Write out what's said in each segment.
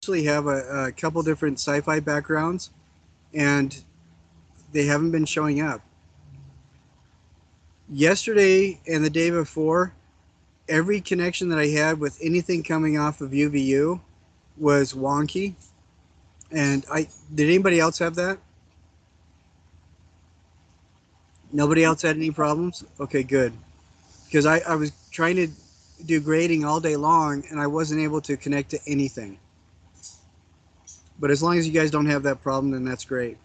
actually have a couple different sci-fi backgrounds, and they haven't been showing up. Yesterday and the day before, every connection that I had with anything coming off of UVU was wonky. And I did anybody else have that? Nobody else had any problems? Okay, good. Because I was trying to do grading all day long and I wasn't able to connect to anything. But as long as you guys don't have that problem, then that's great.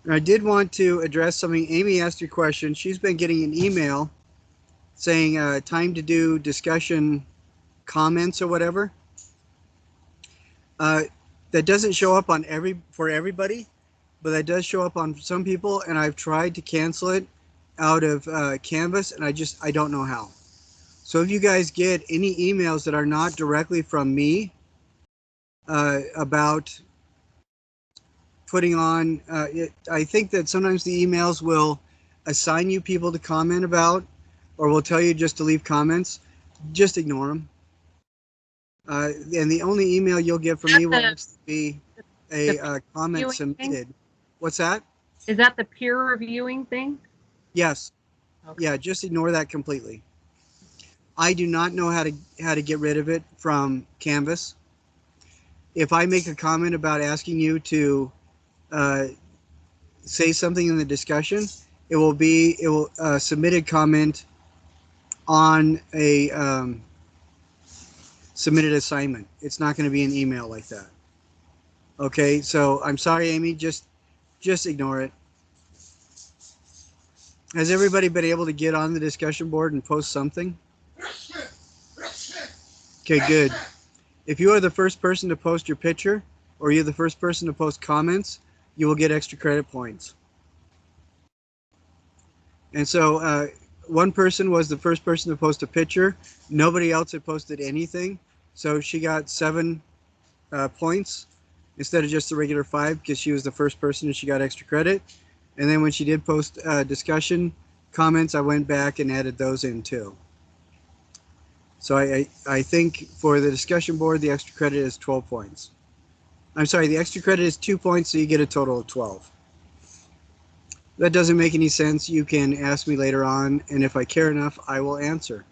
And I did want to address something. Amy asked your question. She's been getting an email saying time to do discussion comments or whatever. Uh, that doesn't show up on for everybody, but that does show up on some people, and I've tried to cancel it out of Canvas, and I don't know how. So if you guys get any emails that are not directly from me about putting on, I think that sometimes the emails will assign you people to comment about, or will tell you just to leave comments. Just ignore them. And the only email you'll get from me will be a comment submitted. Thing? What's that? Is that the peer reviewing thing? Yes. Okay. Yeah, just ignore that completely. I do not know how to get rid of it from Canvas. If I make a comment about asking you to uh, say something in the discussion, it will submitted comment on a submitted assignment. It's not going to be an email like that. Okay, so I'm sorry, Amy. Just ignore it. Has everybody been able to get on the discussion board and post something? Okay, good. If you are the first person to post your picture, or you're the first person to post comments, you will get extra credit points. And so one person was the first person to post a picture. Nobody else had posted anything. So she got 7 points instead of just the regular 5 because she was the first person and she got extra credit. And then when she did post discussion comments, I went back and added those in too. So I think for the discussion board, the extra credit is 12 points. I'm sorry, the extra credit is 2 points, so you get a total of 12. That doesn't make any sense. You can ask me later on, and if I care enough, I will answer.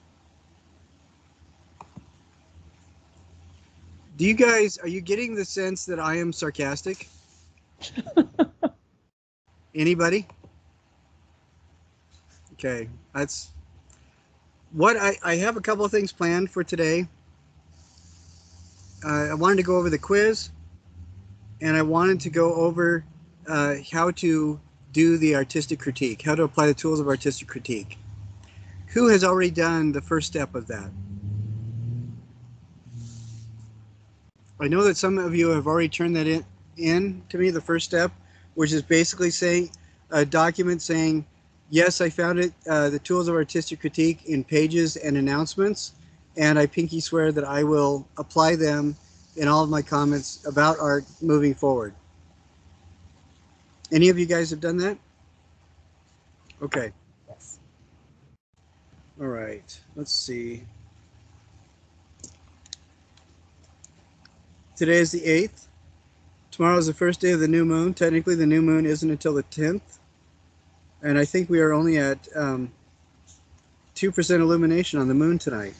Are you getting the sense that I am sarcastic? Anybody? Okay, that's what I have a couple of things planned for today. I wanted to go over the quiz, and I wanted to go over how to do the artistic critique, how to apply the tools of artistic critique. Who has already done the first step of that? I know that some of you have already turned that in to me, the first step, which is basically saying a document saying, yes, I found it, the tools of artistic critique in pages and announcements, and I pinky swear that I will apply them in all of my comments about art moving forward. Any of you guys have done that? Okay. Yes. All right. Let's see. Today is the 8th. Tomorrow is the first day of the new moon. Technically, the new moon isn't until the 10th. And I think we are only at 2% illumination on the moon tonight.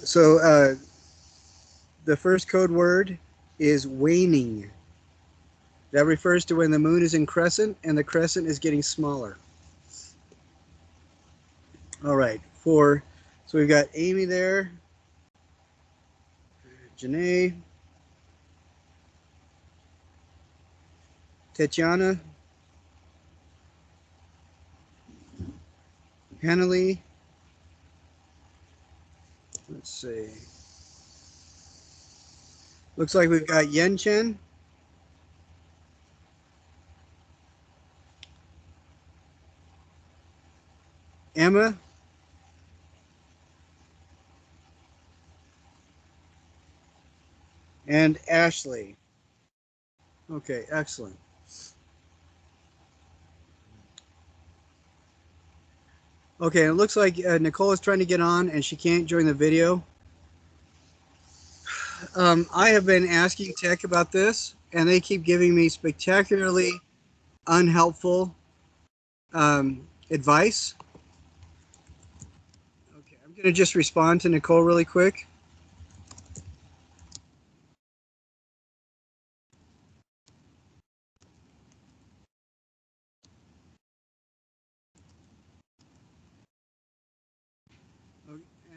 So the first code word is waning. That refers to when the moon is in crescent and the crescent is getting smaller. All right, so we've got Amy there, Janae, Tatiana, Hanley. Let's see. Looks like we've got Yen Chen. Emma. And Ashley. Okay, excellent. Okay, it looks like Nicole is trying to get on and she can't join the video. I have been asking tech about this, and they keep giving me spectacularly unhelpful advice. Okay, I'm going to just respond to Nicole really quick.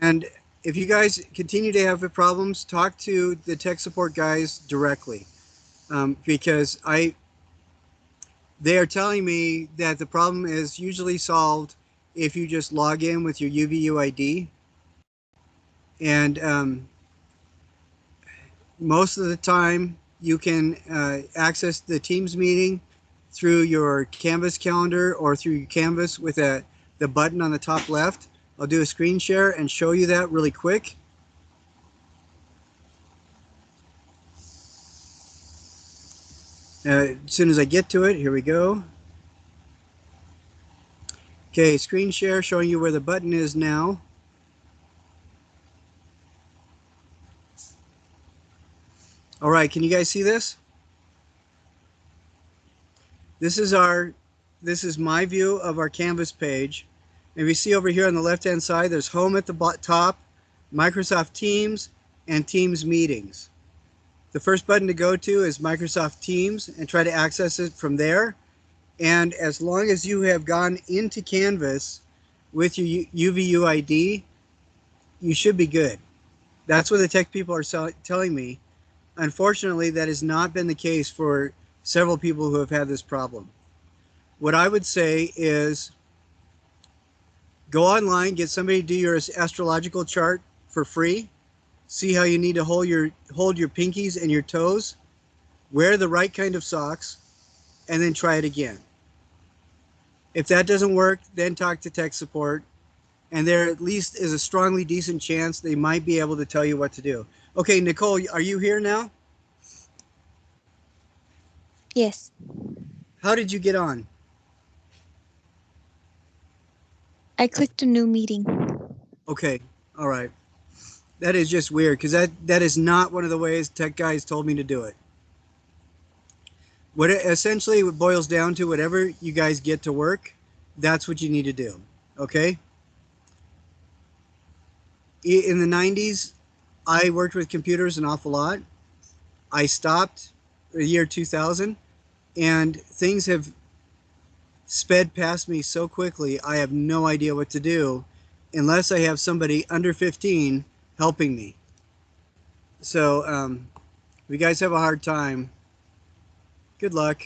And if you guys continue to have problems, talk to the tech support guys directly, because they are telling me that the problem is usually solved if you just log in with your UVU ID. And most of the time, you can access the Teams meeting through your Canvas calendar or through your Canvas with the button on the top left. I'll do a screen share and show you that really quick. As soon as I get to it, here we go. Okay, screen share showing you where the button is now. All right, can you guys see this? This is my view of our Canvas page. And we see over here on the left-hand side, there's Home at the top, Microsoft Teams, and Teams Meetings. The first button to go to is Microsoft Teams and try to access it from there. And as long as you have gone into Canvas with your UVU ID, you should be good. That's what the tech people are telling me. Unfortunately, that has not been the case for several people who have had this problem. What I would say is go online, get somebody to do your astrological chart for free. See how you need to hold your pinkies and your toes. Wear the right kind of socks, and then try it again. If that doesn't work, then talk to tech support, and there at least is a strongly decent chance they might be able to tell you what to do. Okay, Nicole, are you here now? Yes. How did you get on? I clicked a new meeting. Okay, all right. That is just weird because that is not one of the ways tech guys told me to do it. What it essentially boils down to, whatever you guys get to work, that's what you need to do. Okay? In the 90s, I worked with computers an awful lot. I stopped the year 2000, and things have sped past me so quickly, I have no idea what to do unless I have somebody under 15 helping me. So if you guys have a hard time, good luck.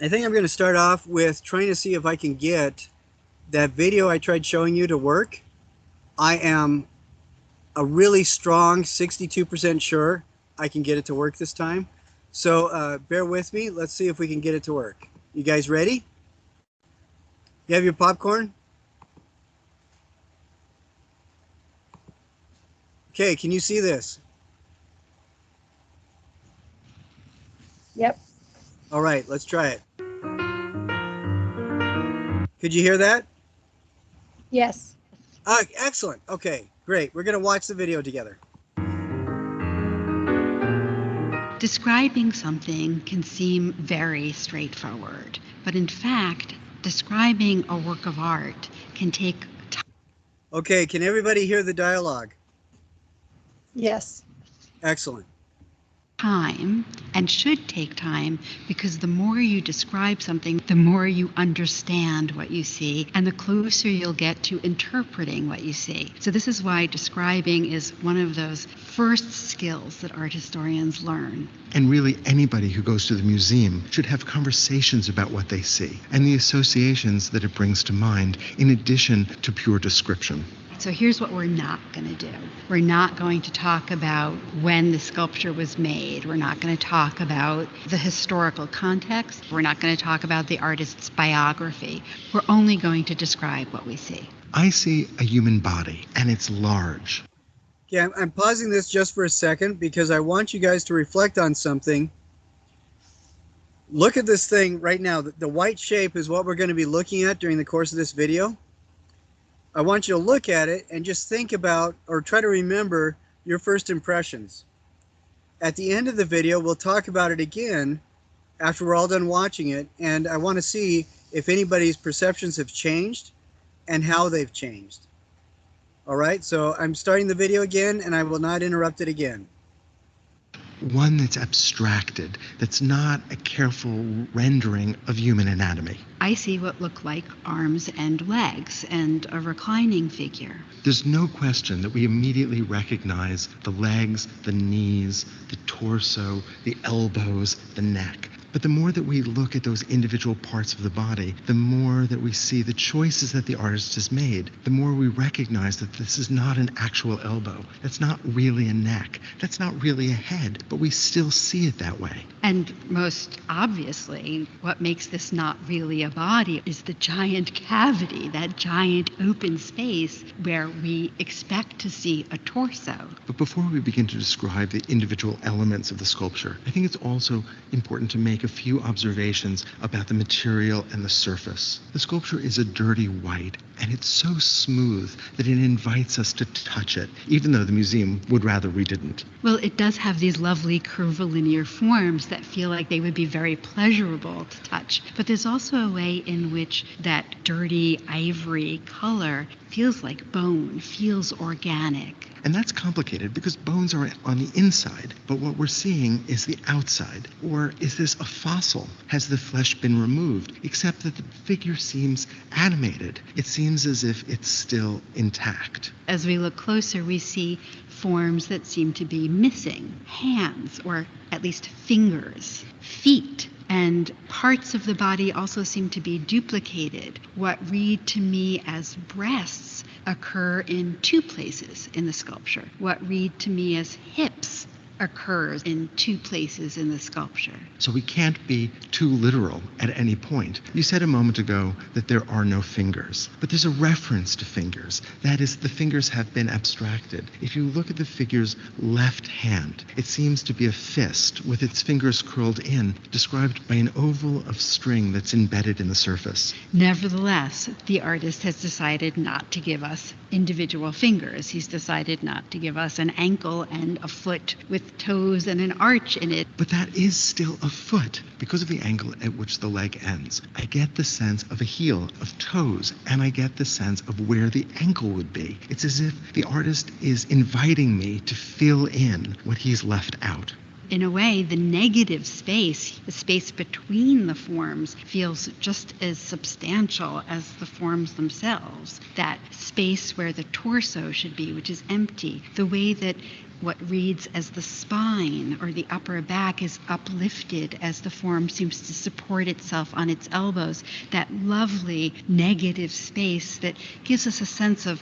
I think I'm going to start off with trying to see if I can get that video I tried showing you to work. I am a really strong 62% sure I can get it to work this time. So bear with me. Let's see if we can get it to work. You guys ready? You have your popcorn? Okay, can you see this? Yep. All right, let's try it. Could you hear that? Yes. Excellent. Okay, great. We're going to watch the video together. Describing something can seem very straightforward, but in fact, describing a work of art can take time. Okay, can everybody hear the dialogue? Yes. Excellent. And should take time, because the more you describe something, the more you understand what you see and the closer you'll get to interpreting what you see. So this is why describing is one of those first skills that art historians learn. And really, anybody who goes to the museum should have conversations about what they see and the associations that it brings to mind, in addition to pure description. So here's what we're not going to do. We're not going to talk about when the sculpture was made. We're not going to talk about the historical context. We're not going to talk about the artist's biography. We're only going to describe what we see. I see a human body, and it's large. Okay, I'm pausing this just for a second because I want you guys to reflect on something. Look at this thing right now. The white shape is what we're going to be looking at during the course of this video. I want you to look at it and just think about, or try to remember, your first impressions. At the end of the video, we'll talk about it again after we're all done watching it, and I want to see if anybody's perceptions have changed and how they've changed. All right, so I'm starting the video again, and I will not interrupt it again. One that's abstracted, that's not a careful rendering of human anatomy. I see what look like arms and legs and a reclining figure. There's no question that we immediately recognize the legs, the knees, the torso, the elbows, the neck. But the more that we look at those individual parts of the body, the more that we see the choices that the artist has made, the more we recognize that this is not an actual elbow. That's not really a neck. That's not really a head, but we still see it that way. And most obviously, what makes this not really a body is the giant cavity, that giant open space where we expect to see a torso. But before we begin to describe the individual elements of the sculpture, I think it's also important to make a few observations about the material and the surface. The sculpture is a dirty white, and it's so smooth that it invites us to touch it, even though the museum would rather we didn't. Well, it does have these lovely curvilinear forms that feel like they would be very pleasurable to touch. But there's also a way in which that dirty ivory color feels like bone, feels organic. And that's complicated because bones are on the inside, but what we're seeing is the outside. Or is this a fossil? Has the flesh been removed? Except that the figure seems animated. It seems as if it's still intact. As we look closer, we see forms that seem to be missing. Hands, or at least fingers, feet. And parts of the body also seem to be duplicated. What read to me as breasts occur in two places in the sculpture. What read to me as hips occurs in two places in the sculpture. So we can't be too literal at any point. You said a moment ago that there are no fingers, but there's a reference to fingers. That is, the fingers have been abstracted. If you look at the figure's left hand, it seems to be a fist with its fingers curled in, described by an oval of string that's embedded in the surface. Nevertheless, the artist has decided not to give us individual fingers. He's decided not to give us an ankle and a foot with toes and an arch in it. But that is still a foot because of the angle at which the leg ends. I get the sense of a heel, of toes, and I get the sense of where the ankle would be. It's as if the artist is inviting me to fill in what he's left out. In a way, the negative space, the space between the forms, feels just as substantial as the forms themselves. That space where the torso should be, which is empty. The way that what reads as the spine or the upper back is uplifted as the form seems to support itself on its elbows. That lovely negative space that gives us a sense of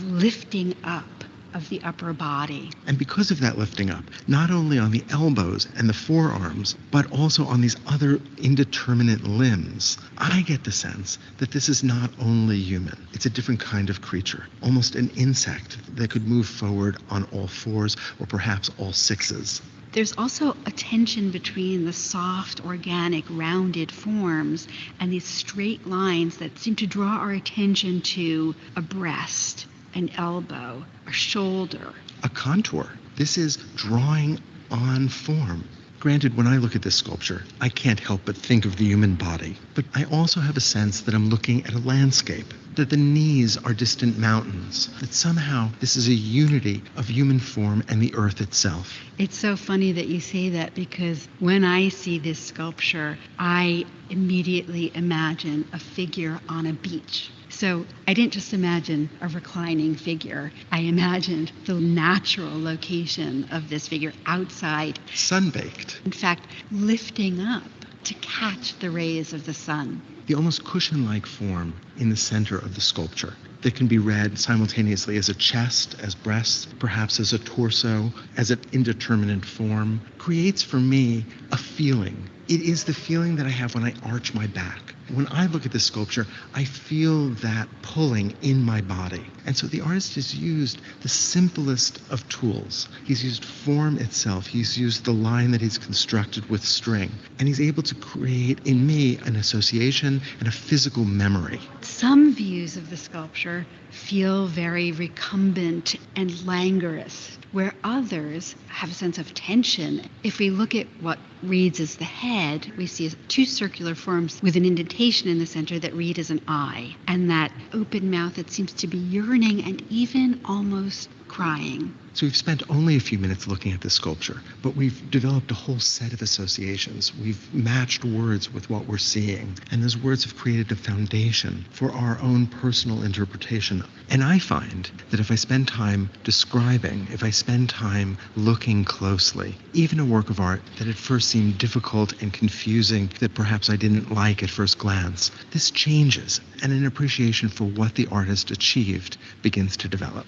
lifting up of the upper body. And because of that lifting up, not only on the elbows and the forearms, but also on these other indeterminate limbs, I get the sense that this is not only human. It's a different kind of creature, almost an insect that could move forward on all fours or perhaps all sixes. There's also a tension between the soft, organic, rounded forms and these straight lines that seem to draw our attention to a breast, an elbow, a shoulder. A contour. This is drawing on form. Granted, when I look at this sculpture, I can't help but think of the human body. But I also have a sense that I'm looking at a landscape, that the knees are distant mountains, that somehow this is a unity of human form and the earth itself. It's so funny that you say that, because when I see this sculpture, I immediately imagine a figure on a beach. So I didn't just imagine a reclining figure. I imagined the natural location of this figure outside. Sunbaked. In fact, lifting up to catch the rays of the sun. The almost cushion-like form in the center of the sculpture that can be read simultaneously as a chest, as breasts, perhaps as a torso, as an indeterminate form, creates for me a feeling. It is the feeling that I have when I arch my back. When I look at this sculpture, I feel that pulling in my body. And so the artist has used the simplest of tools. He's used form itself. He's used the line that he's constructed with string. And he's able to create in me an association and a physical memory. Some views of the sculpture feel very recumbent and languorous, where others have a sense of tension. If we look at what reads as the head, we see two circular forms with an indentation in the center that read as an eye, and that open mouth that seems to be yearning and even almost crying. So we've spent only a few minutes looking at this sculpture, but we've developed a whole set of associations. We've matched words with what we're seeing, and those words have created a foundation for our own personal interpretation. And I find that if I spend time describing, if I spend time looking closely, even a work of art that at first seemed difficult and confusing, that perhaps I didn't like at first glance, this changes, and an appreciation for what the artist achieved begins to develop.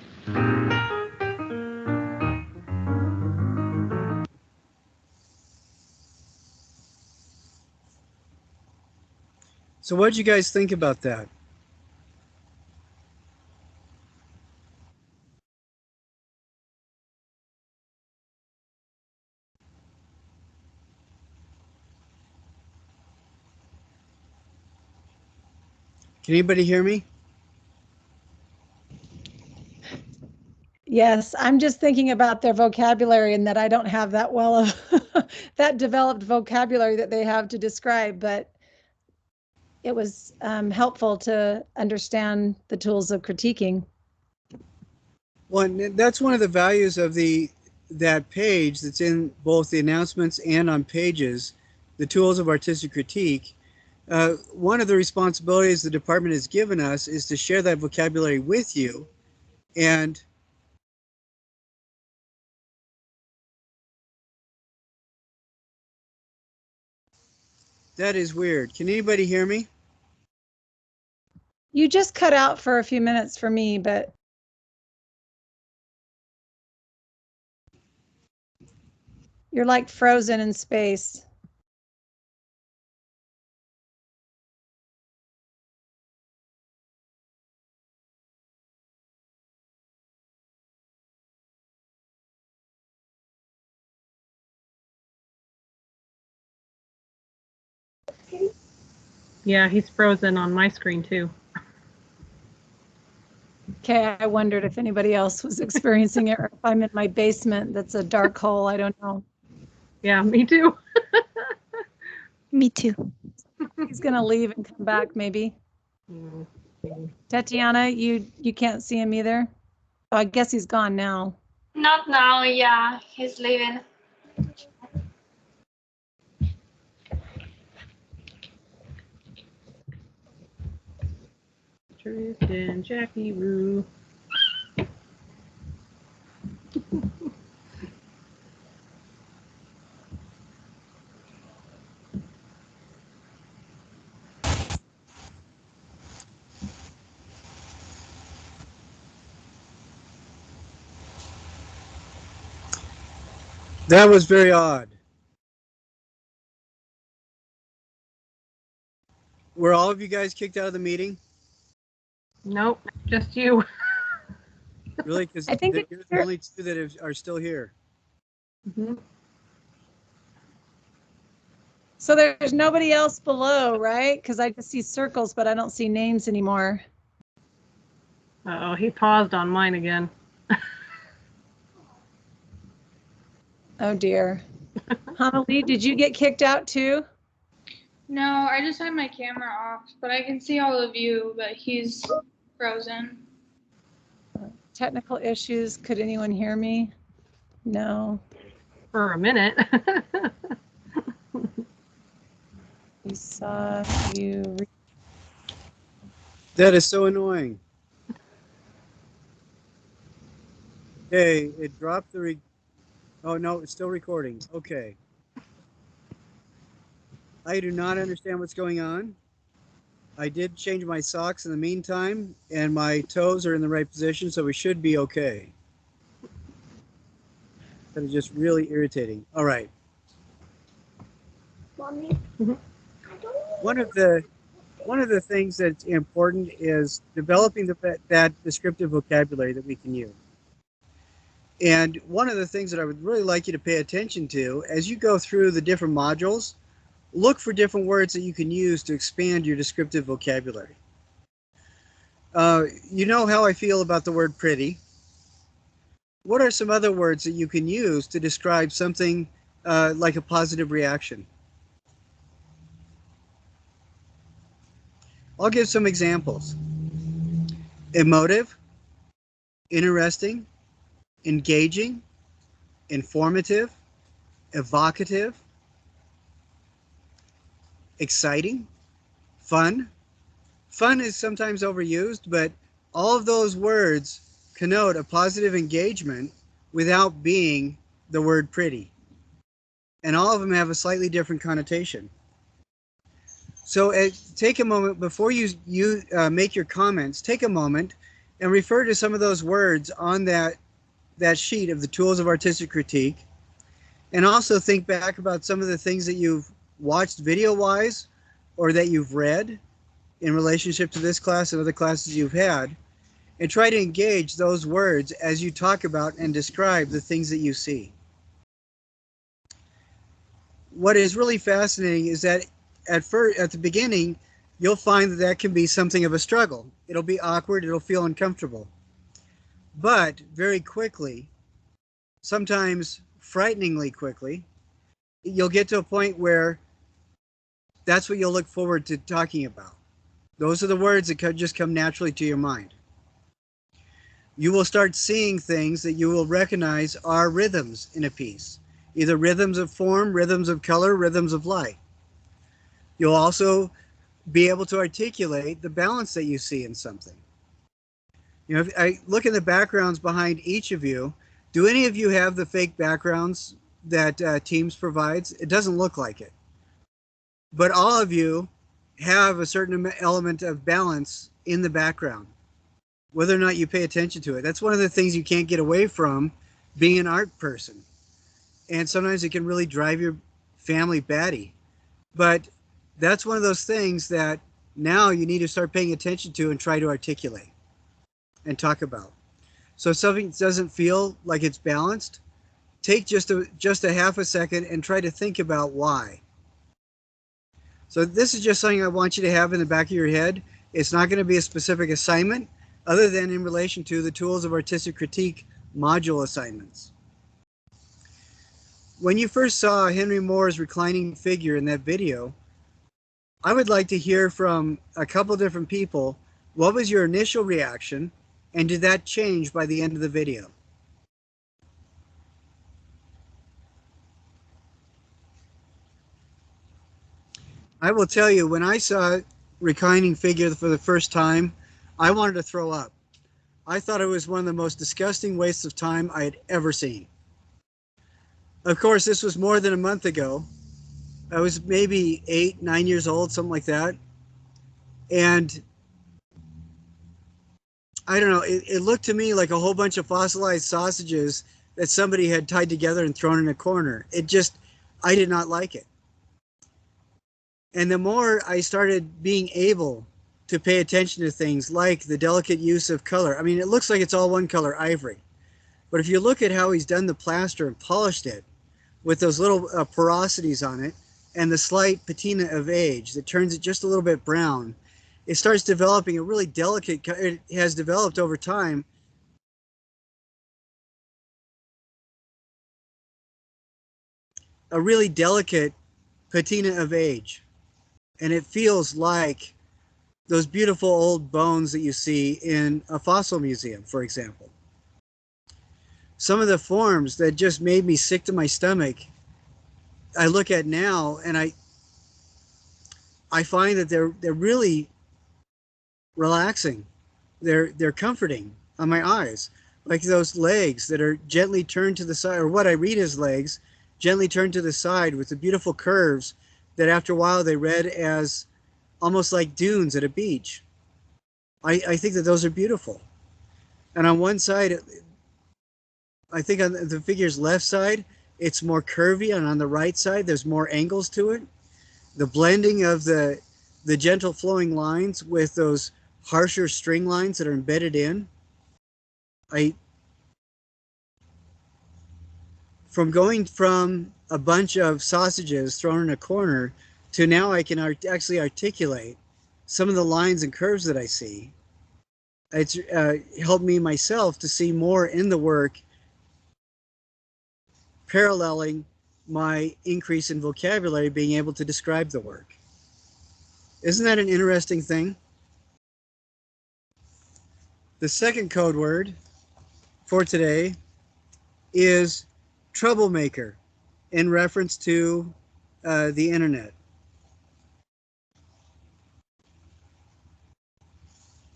So what did you guys think about that? Can anybody hear me? Yes, I'm just thinking about their vocabulary and that I don't have that well of that developed vocabulary that they have to describe, but it was helpful to understand the tools of critiquing. Well, and that's one of the values of that page that's in both the announcements and on Pages, the tools of artistic critique. One of the responsibilities the department has given us is to share that vocabulary with you. And that is weird. Can anybody hear me? You just cut out for a few minutes for me, but you're like frozen in space. Yeah, he's frozen on my screen too. Okay, I wondered if anybody else was experiencing it or if I'm in my basement that's a dark hole. I don't know. Yeah, me too. Me too. He's gonna leave and come back maybe. Tatiana, you can't see him either? Oh, I guess he's gone now. Not now, yeah, he's leaving. Tristan, Jackie, Roo. That was very odd. Were all of you guys kicked out of the meeting? Nope, just you. Really? Because I think you're the only two that are still here. Mm-hmm. So there's nobody else below, right? Because I just see circles, but I don't see names anymore. Uh-oh, he paused on mine again. Oh dear. Hanali, did you get kicked out too? No, I just had my camera off, but I can see all of you, but he's frozen. Technical issues. Could anyone hear me? No. For a minute. We saw you. That is so annoying. Okay, it dropped the oh no, it's still recording. Okay. I do not understand what's going on. I did change my socks in the meantime, and my toes are in the right position, so we should be okay. That is just really irritating. All right. Mommy, One of the one of the things that's important is developing that descriptive vocabulary that we can use. And one of the things that I would really like you to pay attention to as you go through the different modules, look for different words that you can use to expand your descriptive vocabulary. You know how I feel about the word pretty. What are some other words that you can use to describe something like a positive reaction? I'll give some examples. Emotive, interesting, engaging, informative, evocative, exciting, fun. Fun is sometimes overused, but all of those words connote a positive engagement without being the word pretty. And all of them have a slightly different connotation. So take a moment before you make your comments, take a moment and refer to some of those words on that sheet of the tools of artistic critique. And also think back about some of the things that you've watched video-wise or that you've read in relationship to this class and other classes you've had, and try to engage those words as you talk about and describe the things that you see. What is really fascinating is that at the beginning, you'll find that can be something of a struggle. It'll be awkward, it'll feel uncomfortable. But very quickly, sometimes frighteningly quickly, you'll get to a point where that's what you'll look forward to talking about. Those are the words that could just come naturally to your mind. You will start seeing things that you will recognize are rhythms in a piece, either rhythms of form, rhythms of color, rhythms of light. You'll also be able to articulate the balance that you see in something. You know, if I look at the backgrounds behind each of you, do any of you have the fake backgrounds that Teams provides? It doesn't look like it. But all of you have a certain element of balance in the background, whether or not you pay attention to it. That's one of the things you can't get away from being an art person. And sometimes it can really drive your family batty. But that's one of those things that now you need to start paying attention to and try to articulate and talk about. So if something doesn't feel like it's balanced, take just a half a second and try to think about why. So this is just something I want you to have in the back of your head. It's not going to be a specific assignment other than in relation to the tools of artistic critique module assignments. When you first saw Henry Moore's reclining figure in that video, I would like to hear from a couple different people. What was your initial reaction, and did that change by the end of the video? I will tell you, when I saw reclining figure for the first time, I wanted to throw up. I thought it was one of the most disgusting wastes of time I had ever seen. Of course, this was more than a month ago. I was maybe 8, 9 years old, something like that. And I don't know, it looked to me like a whole bunch of fossilized sausages that somebody had tied together and thrown in a corner. I did not like it. And the more I started being able to pay attention to things like the delicate use of color, I mean, it looks like it's all one color ivory. But if you look at how he's done the plaster and polished it with those little porosities on it and the slight patina of age that turns it just a little bit brown, it starts developing a really delicate, it has developed over time a really delicate patina of age. And it feels like those beautiful old bones that you see in a fossil museum, for example. Some of the forms that just made me sick to my stomach, I look at now and I find that they're really relaxing. They're comforting on my eyes. Like those legs that are gently turned to the side, or what I read as legs, gently turned to the side with the beautiful curves that after a while they read as almost like dunes at a beach. I think that those are beautiful. And on one side, I think on the figure's left side, it's more curvy, and on the right side, there's more angles to it. The blending of the the gentle flowing lines with those harsher string lines that are embedded in. From going from a bunch of sausages thrown in a corner to now I can actually articulate some of the lines and curves that I see. It's helped me myself to see more in the work, paralleling my increase in vocabulary, being able to describe the work. Isn't that an interesting thing? The second code word for today is troublemaker, in reference to the internet.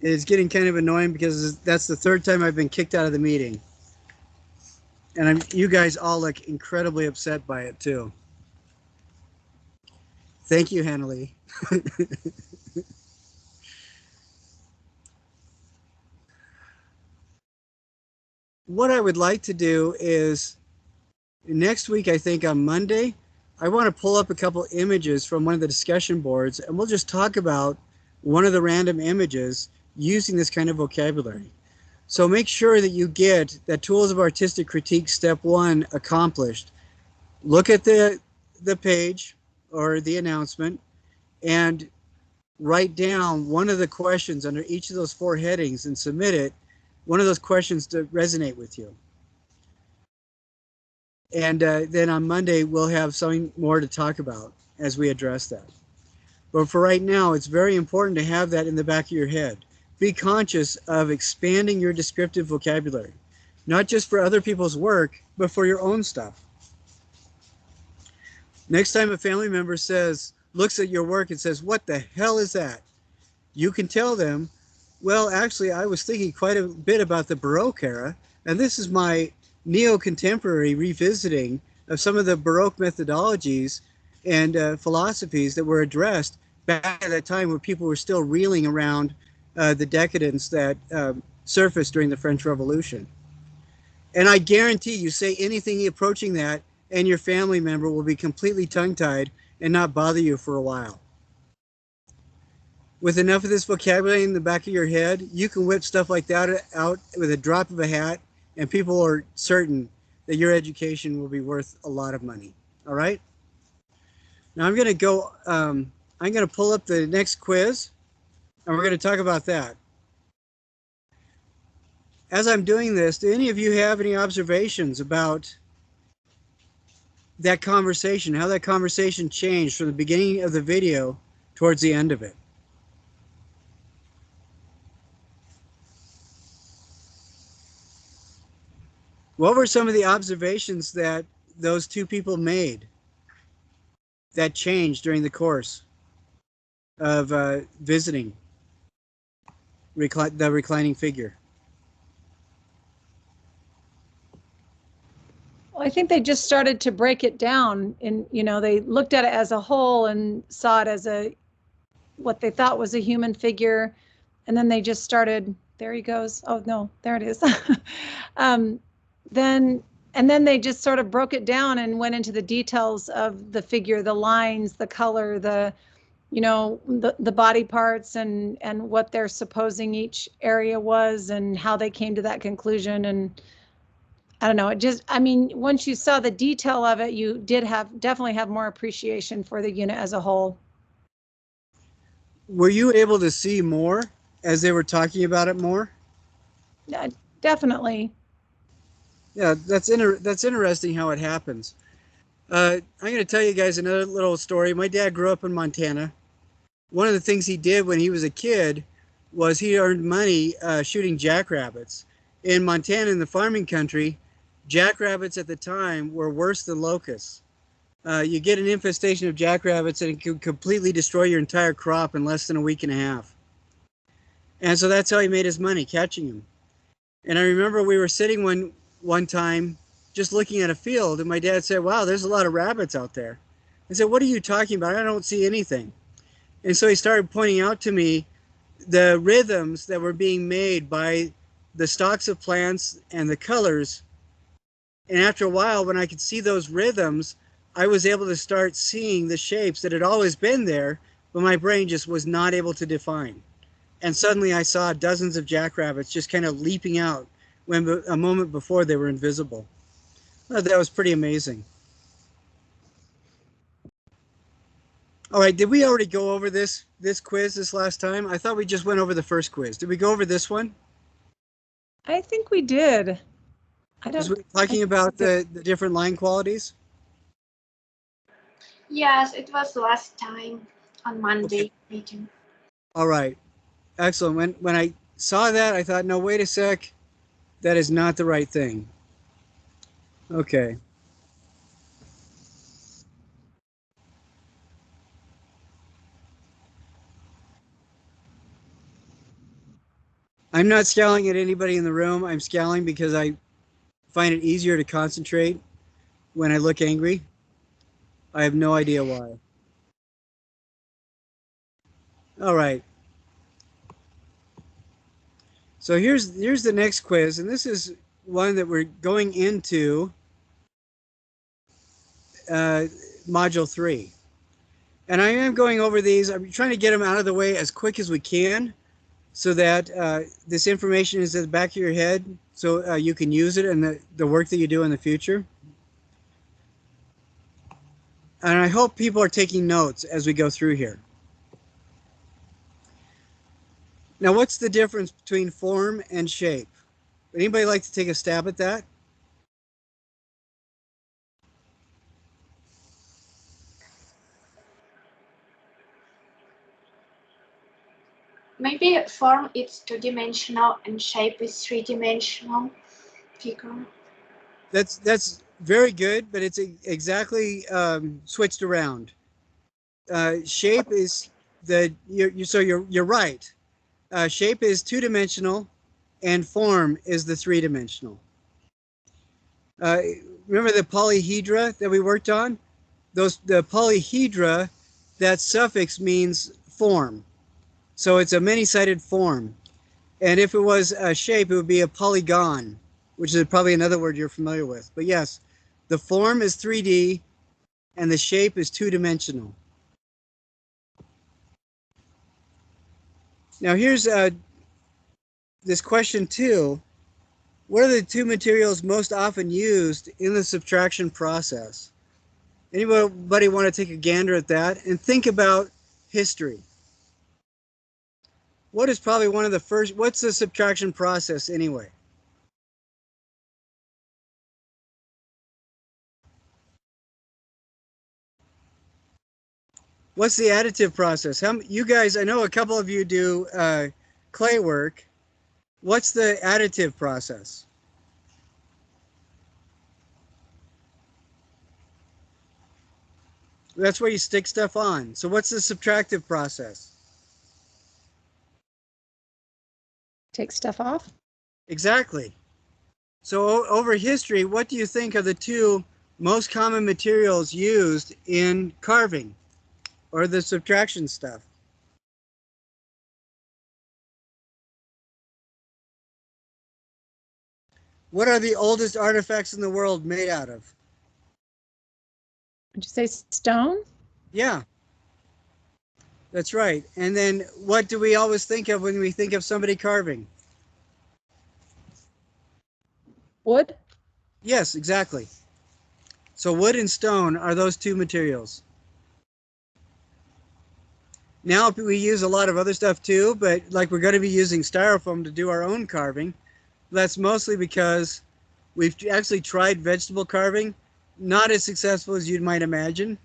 It's getting kind of annoying because that's the third time I've been kicked out of the meeting. And you guys all look incredibly upset by it too. Thank you, Hanley. What I would like to do is next week, I think on Monday, I want to pull up a couple images from one of the discussion boards, and we'll just talk about one of the random images using this kind of vocabulary. So make sure that you get that Tools of Artistic Critique Step 1 accomplished. Look at the page or the announcement and write down one of the questions under each of those 4 headings and submit it, one of those questions to resonate with you. And then on Monday, we'll have something more to talk about as we address that. But for right now, it's very important to have that in the back of your head. Be conscious of expanding your descriptive vocabulary, not just for other people's work, but for your own stuff. Next time a family member looks at your work and says, "What the hell is that?" You can tell them, "Well, actually, I was thinking quite a bit about the Baroque era, and this is my neo-contemporary revisiting of some of the Baroque methodologies and philosophies that were addressed back at that time when people were still reeling around the decadence that surfaced during the French Revolution." And I guarantee you say anything approaching that and your family member will be completely tongue-tied and not bother you for a while. With enough of this vocabulary in the back of your head, you can whip stuff like that out with a drop of a hat, and people are certain that your education will be worth a lot of money. All right? Now I'm going to go, I'm going to pull up the next quiz, and we're going to talk about that. As I'm doing this, do any of you have any observations about that conversation, how that conversation changed from the beginning of the video towards the end of it? What were some of the observations that those two people made that changed during the course of visiting the reclining figure? Well, I think they just started to break it down, and they looked at it as a whole and saw it as what they thought was a human figure, and then they just started. There he goes. Oh no, there it is. Then they just sort of broke it down and went into the details of the figure, the lines, the color, the body parts, and what they're supposing each area was, and how they came to that conclusion. And I don't know, once you saw the detail of it, you definitely have more appreciation for the unit as a whole. Were you able to see more as they were talking about it more? Yeah, definitely. Yeah, that's interesting how it happens. I'm going to tell you guys another little story. My dad grew up in Montana. One of the things he did when he was a kid was he earned money shooting jackrabbits. In Montana, in the farming country, jackrabbits at the time were worse than locusts. You get an infestation of jackrabbits and it can completely destroy your entire crop in less than a week and a half. And so that's how he made his money, catching them. And I remember we were sitting one time just looking at a field, and my dad said, "Wow, there's a lot of rabbits out there." I said, "What are you talking about? I don't see anything." And so he started pointing out to me the rhythms that were being made by the stalks of plants and the colors. And after a while, when I could see those rhythms, I was able to start seeing the shapes that had always been there, but my brain just was not able to define. And suddenly I saw dozens of jackrabbits just kind of leaping out when a moment before they were invisible. That was pretty amazing. All right, did we already go over this quiz this last time? I thought we just went over the first quiz. Did we go over this one? I think we did. Was we talking about the different line qualities? Yes, it was last time on Monday Okay. meeting. All right, excellent. When I saw that, I thought, no, wait a sec, that is not the right thing. Okay. I'm not scowling at anybody in the room. I'm scowling because I find it easier to concentrate when I look angry. I have no idea why. All right. So here's the next quiz, and this is one that we're going into module 3. And I am going over these. I'm trying to get them out of the way as quick as we can so that this information is at the back of your head so you can use it in the work that you do in the future. And I hope people are taking notes as we go through here. Now, what's the difference between form and shape? Would anybody like to take a stab at that? Maybe form is two-dimensional and shape is three-dimensional figure. That's very good, but it's exactly switched around. Shape is so you're right. Shape is two-dimensional, and form is the three-dimensional. Remember the polyhedra that we worked on? The polyhedra, that suffix means form. So it's a many-sided form. And if it was a shape, it would be a polygon, which is probably another word you're familiar with. But yes, the form is 3D and the shape is two-dimensional. Now here's this question 2. What are the two materials most often used in the subtraction process? Anybody want to take a gander at that and think about history? What is probably one of the first, what's the subtraction process anyway? What's the additive process? You guys, I know a couple of you do clay work. What's the additive process? That's where you stick stuff on. So what's the subtractive process? Take stuff off. Exactly. So over history, what do you think are the two most common materials used in carving or the subtraction stuff? What are the oldest artifacts in the world made out of? Would you say stone? Yeah, that's right. And then what do we always think of when we think of somebody carving? Wood? Yes, exactly. So wood and stone are those two materials. Now we use a lot of other stuff too, but like we're going to be using styrofoam to do our own carving. That's mostly because we've actually tried vegetable carving, not as successful as you might imagine.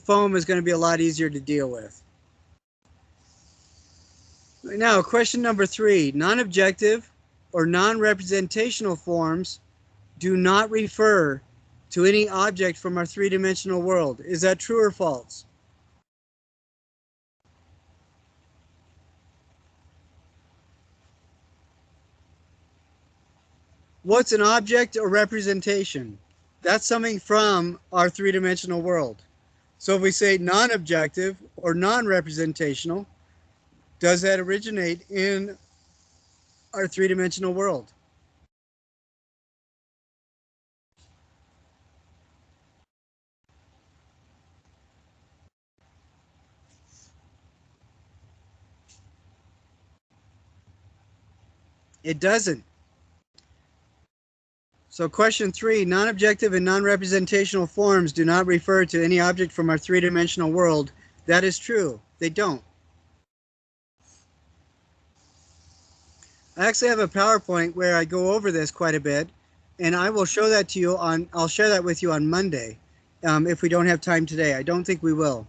Foam is going to be a lot easier to deal with. Now, question number 3, non-objective or non-representational forms do not refer to any object from our three-dimensional world. Is that true or false? What's an object or representation? That's something from our three-dimensional world. So if we say non-objective or non-representational, does that originate in our three-dimensional world? It doesn't. So question 3, non-objective and non-representational forms do not refer to any object from our three-dimensional world. That is true. They don't. I actually have a PowerPoint where I go over this quite a bit, and I will show that to you I'll share that with you on Monday, if we don't have time today. I don't think we will.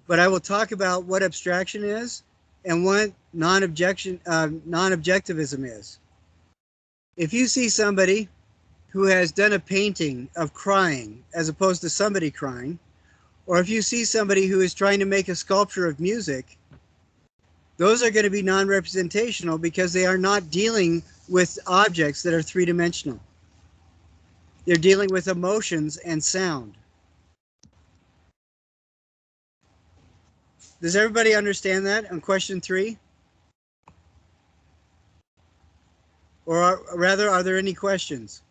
But I will talk about what abstraction is and what non-objectivism is. If you see somebody who has done a painting of crying as opposed to somebody crying, or if you see somebody who is trying to make a sculpture of music, those are going to be non-representational because they are not dealing with objects that are three-dimensional. They're dealing with emotions and sound. Does everybody understand that on question 3? Or rather, are there any questions?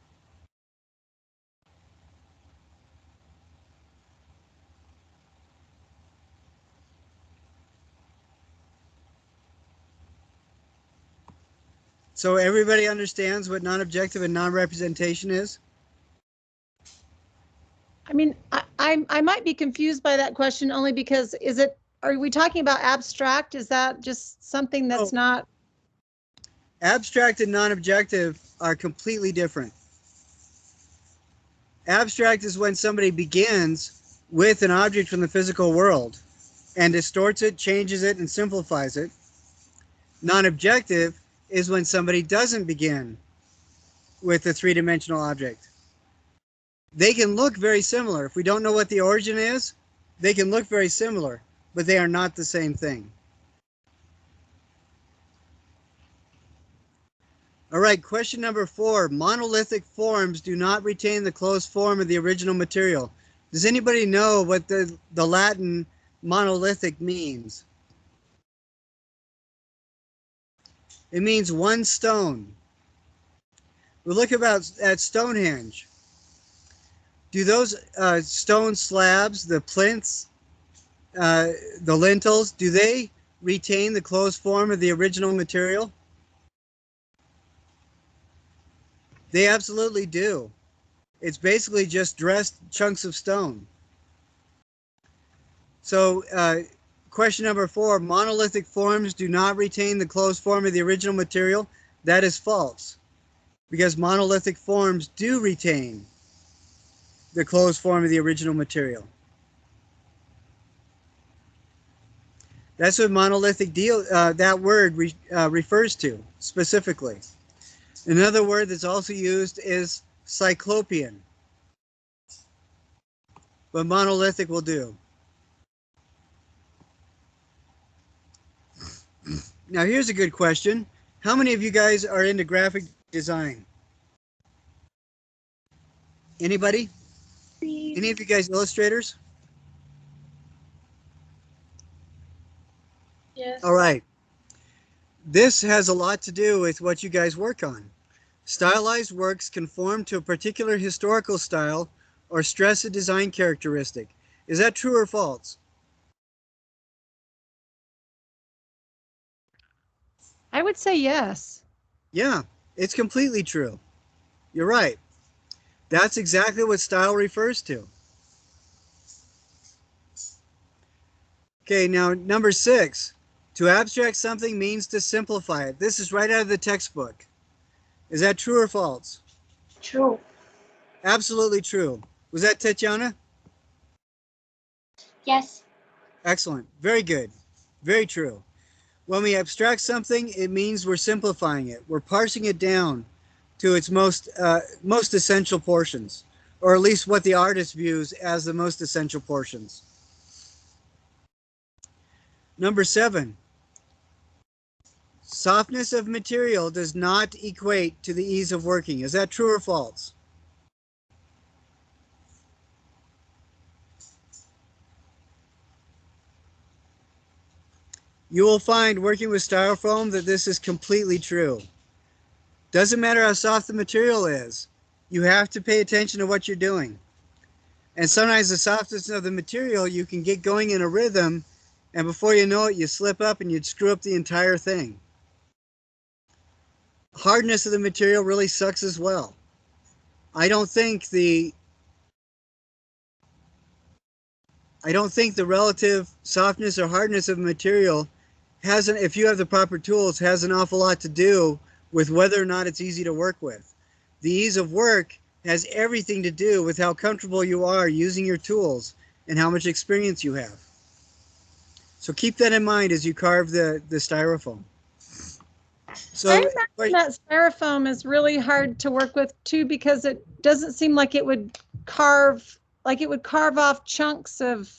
So everybody understands what non-objective and non-representation is? I mean, I might be confused by that question only because are we talking about abstract? Is that just something that's not? Abstract and non-objective are completely different. Abstract is when somebody begins with an object from the physical world and distorts it, changes it, and simplifies it. Non-objective is when somebody doesn't begin with a three-dimensional object. They can look very similar. If we don't know what the origin is, they can look very similar, but they are not the same thing. All right, question number 4. Monolithic forms do not retain the closed form of the original material. Does anybody know what the Latin monolithic means? It means one stone. We look at Stonehenge. Do those stone slabs, the plinths, the lintels, do they retain the closed form of the original material? They absolutely do. It's basically just dressed chunks of stone. So question number 4, monolithic forms do not retain the closed form of the original material. That is false, because monolithic forms do retain the closed form of the original material. That's what monolithic that word refers to specifically. Another word that's also used is cyclopean, but monolithic will do. Now here's a good question. How many of you guys are into graphic design? Anybody? Any of you guys illustrators? Yes. All right. This has a lot to do with what you guys work on. Stylized works conform to a particular historical style or stress a design characteristic. Is that true or false? I would say yes. Yeah, it's completely true. You're right. That's exactly what style refers to. Okay, now number 6. To abstract something means to simplify it. This is right out of the textbook. Is that true or false? True. Absolutely true. Was that Tatiana? Yes. Excellent. Very good. Very true. When we abstract something, it means we're simplifying it. We're parsing it down to its most essential portions, or at least what the artist views as the most essential portions. Number 7. Softness of material does not equate to the ease of working. Is that true or false? You will find working with styrofoam that this is completely true. Doesn't matter how soft the material is, you have to pay attention to what you're doing. And sometimes the softness of the material, you can get going in a rhythm, and before you know it, you slip up and you'd screw up the entire thing. hardness of the material really sucks as well. I don't think the relative softness or hardness of material has, if you have the proper tools, has an awful lot to do with whether or not it's easy to work with. The ease of work has everything to do with how comfortable you are using your tools and how much experience you have. So keep that in mind as you carve the styrofoam. So I imagine that styrofoam is really hard to work with too, because it doesn't seem like it would carve off chunks of,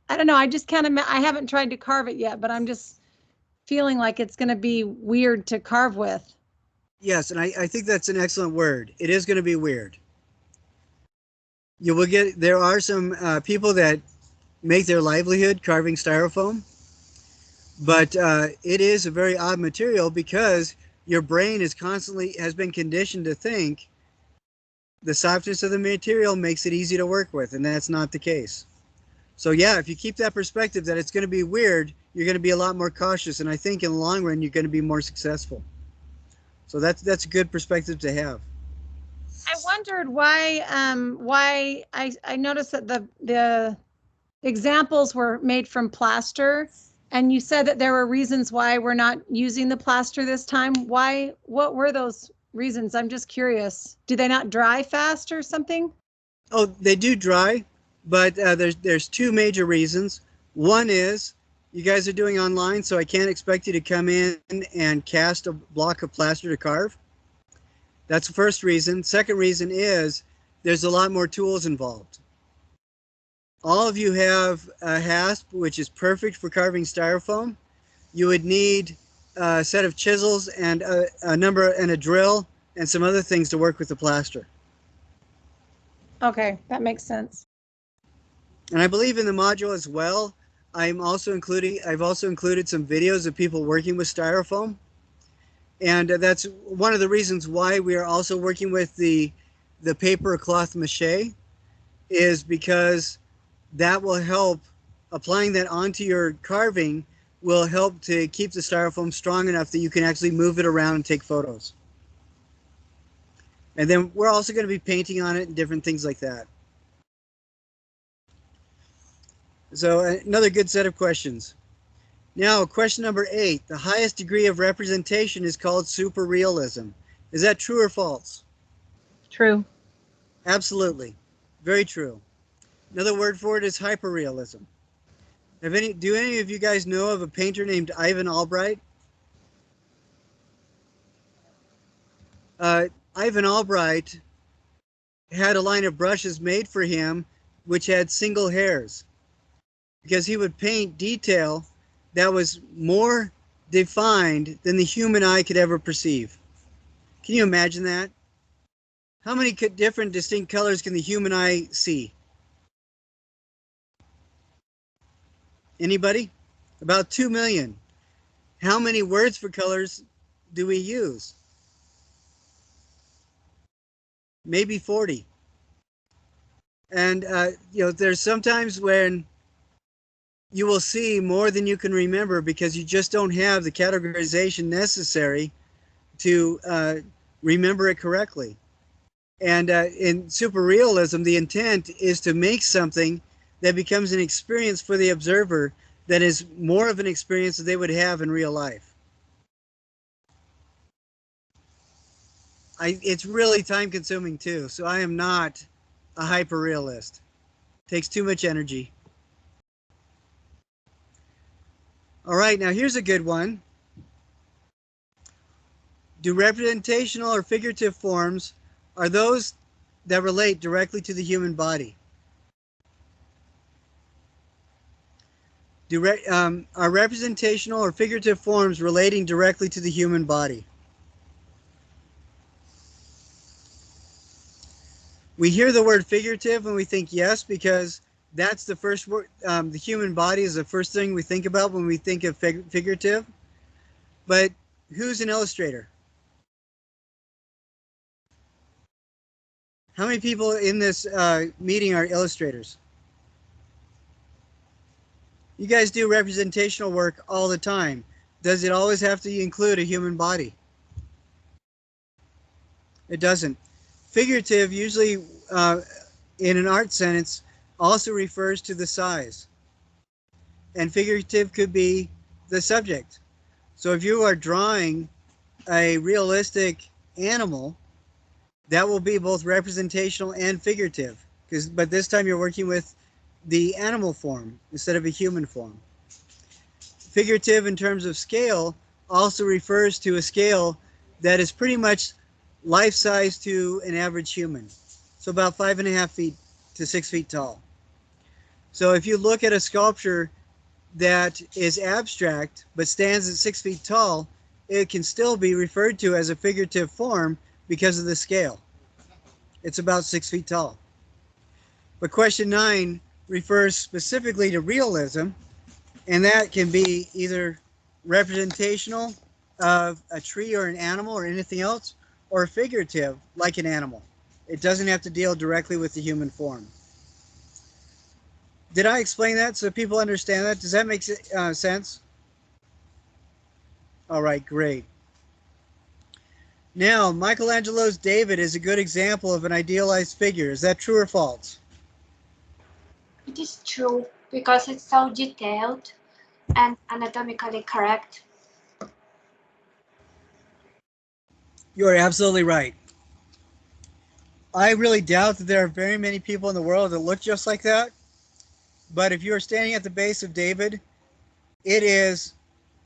I don't know, I just can't imagine. I haven't tried to carve it yet, but I'm just feeling like it's going to be weird to carve with. yes, and I think that's an excellent word. It is going to be weird. You will get, there are some people that make their livelihood carving styrofoam, but it is a very odd material because your brain has been conditioned to think the softness of the material makes it easy to work with, and that's not the case. So yeah, if you keep that perspective that it's going to be weird, you're going to be a lot more cautious, and I think in the long run you're going to be more successful. So that's a good perspective to have. I wondered why I noticed that the examples were made from plaster, and you said that there were reasons why we're not using the plaster this time. Why? What were those reasons? I'm just curious. Do they not dry fast or something? Oh, they do dry, but there's two major reasons. One is you guys are doing online, so I can't expect you to come in and cast a block of plaster to carve. That's the first reason. Second reason is there's a lot more tools involved. All of you have a hasp, which is perfect for carving styrofoam. You would need a set of chisels and a drill and some other things to work with the plaster. Okay, that makes sense. And I believe in the module as well, I've also included some videos of people working with styrofoam. And that's one of the reasons why we are also working with the paper cloth mache, is because that will help, applying that onto your carving will help to keep the styrofoam strong enough that you can actually move it around and take photos. And then we're also going to be painting on it and different things like that. So another good set of questions. Now, question number 8. The highest degree of representation is called superrealism. Is that true or false? True. Absolutely. Very true. Another word for it is hyperrealism. Do any of you guys know of a painter named Ivan Albright? Ivan Albright had a line of brushes made for him which had single hairs, because he would paint detail that was more defined than the human eye could ever perceive. Can you imagine that? How many different distinct colors can the human eye see? Anybody? About 2 million. How many words for colors do we use? Maybe 40. And there's sometimes when you will see more than you can remember because you just don't have the categorization necessary to remember it correctly. And in superrealism, the intent is to make something that becomes an experience for the observer that is more of an experience that they would have in real life. It's really time consuming too, so I am not a hyperrealist. Takes too much energy. All right, now here's a good one. Do representational or figurative forms are those that relate directly to the human body? Are representational or figurative forms relating directly to the human body? We hear the word figurative and we think yes, because that's the first word. The human body is the first thing we think about when we think of figurative. But who's an illustrator? How many people in this meeting are illustrators? You guys do representational work all the time. Does it always have to include a human body? It doesn't. Figurative usually in an art sentence also refers to the size. And figurative could be the subject. So if you are drawing a realistic animal, that will be both representational and figurative. But this time you're working with the animal form instead of a human form. Figurative in terms of scale also refers to a scale that is pretty much life size to an average human. So about 5.5 feet to 6 feet tall. So if you look at a sculpture that is abstract but stands at 6 feet tall, it can still be referred to as a figurative form because of the scale. It's about 6 feet tall. But question 9 refers specifically to realism, and that can be either representational of a tree or an animal or anything else, or figurative like an animal. It doesn't have to deal directly with the human form. Did I explain that so people understand that? Does that make sense? All right, great. Now, Michelangelo's David is a good example of an idealized figure. Is that true or false? It is true because it's so detailed and anatomically correct. You are absolutely right. I really doubt that there are very many people in the world that look just like that. But if you're standing at the base of David, it is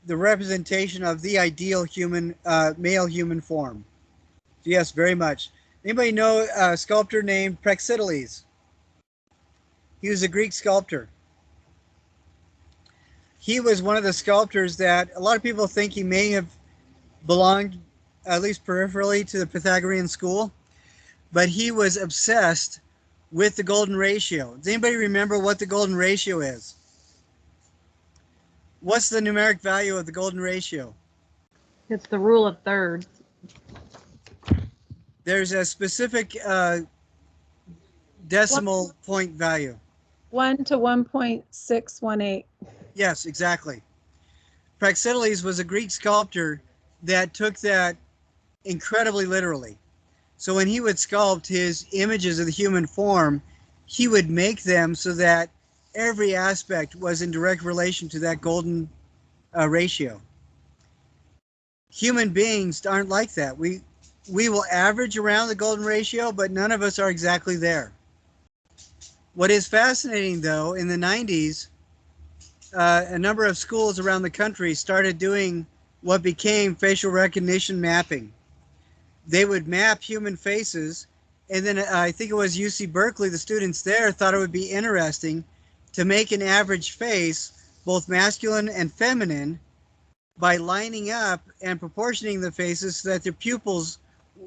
the representation of the ideal human, male human form. Yes, very much. Anybody know a sculptor named Praxiteles? He was a Greek sculptor. He was one of the sculptors that a lot of people think he may have belonged, at least peripherally, to the Pythagorean school, but he was obsessed with the golden ratio. Does anybody remember what the golden ratio is? What's the numeric value of the golden ratio? It's the rule of thirds. There's a specific decimal point value. 1 to 1.618. Yes, exactly. Praxiteles was a Greek sculptor that took that incredibly literally. So when he would sculpt his images of the human form, he would make them so that every aspect was in direct relation to that golden ratio. Human beings aren't like that. We will average around the golden ratio, but none of us are exactly there. What is fascinating, though, in the 90s, a number of schools around the country started doing what became facial recognition mapping. They would map human faces, and then I think it was UC Berkeley, the students there thought it would be interesting to make an average face, both masculine and feminine, by lining up and proportioning the faces so that their pupils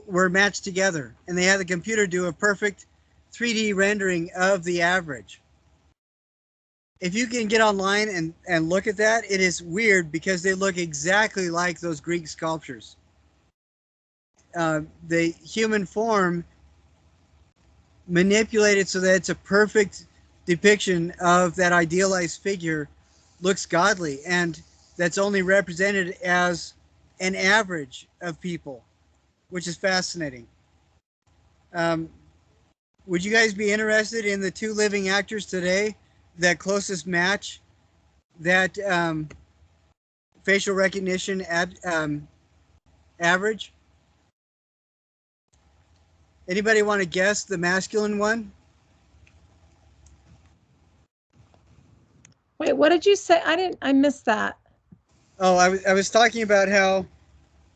were matched together. And they had the computer do a perfect 3D rendering of the average. If you can get online and look at that, it is weird because they look exactly like those Greek sculptures. The human form manipulated so that it's a perfect depiction of that idealized figure looks godly, and that's only represented as an average of people, which is fascinating. Would you guys be interested in the two living actors today that closest match that facial recognition average? Anybody want to guess the masculine one? Wait, what did you say? I missed that. Oh, I was talking about how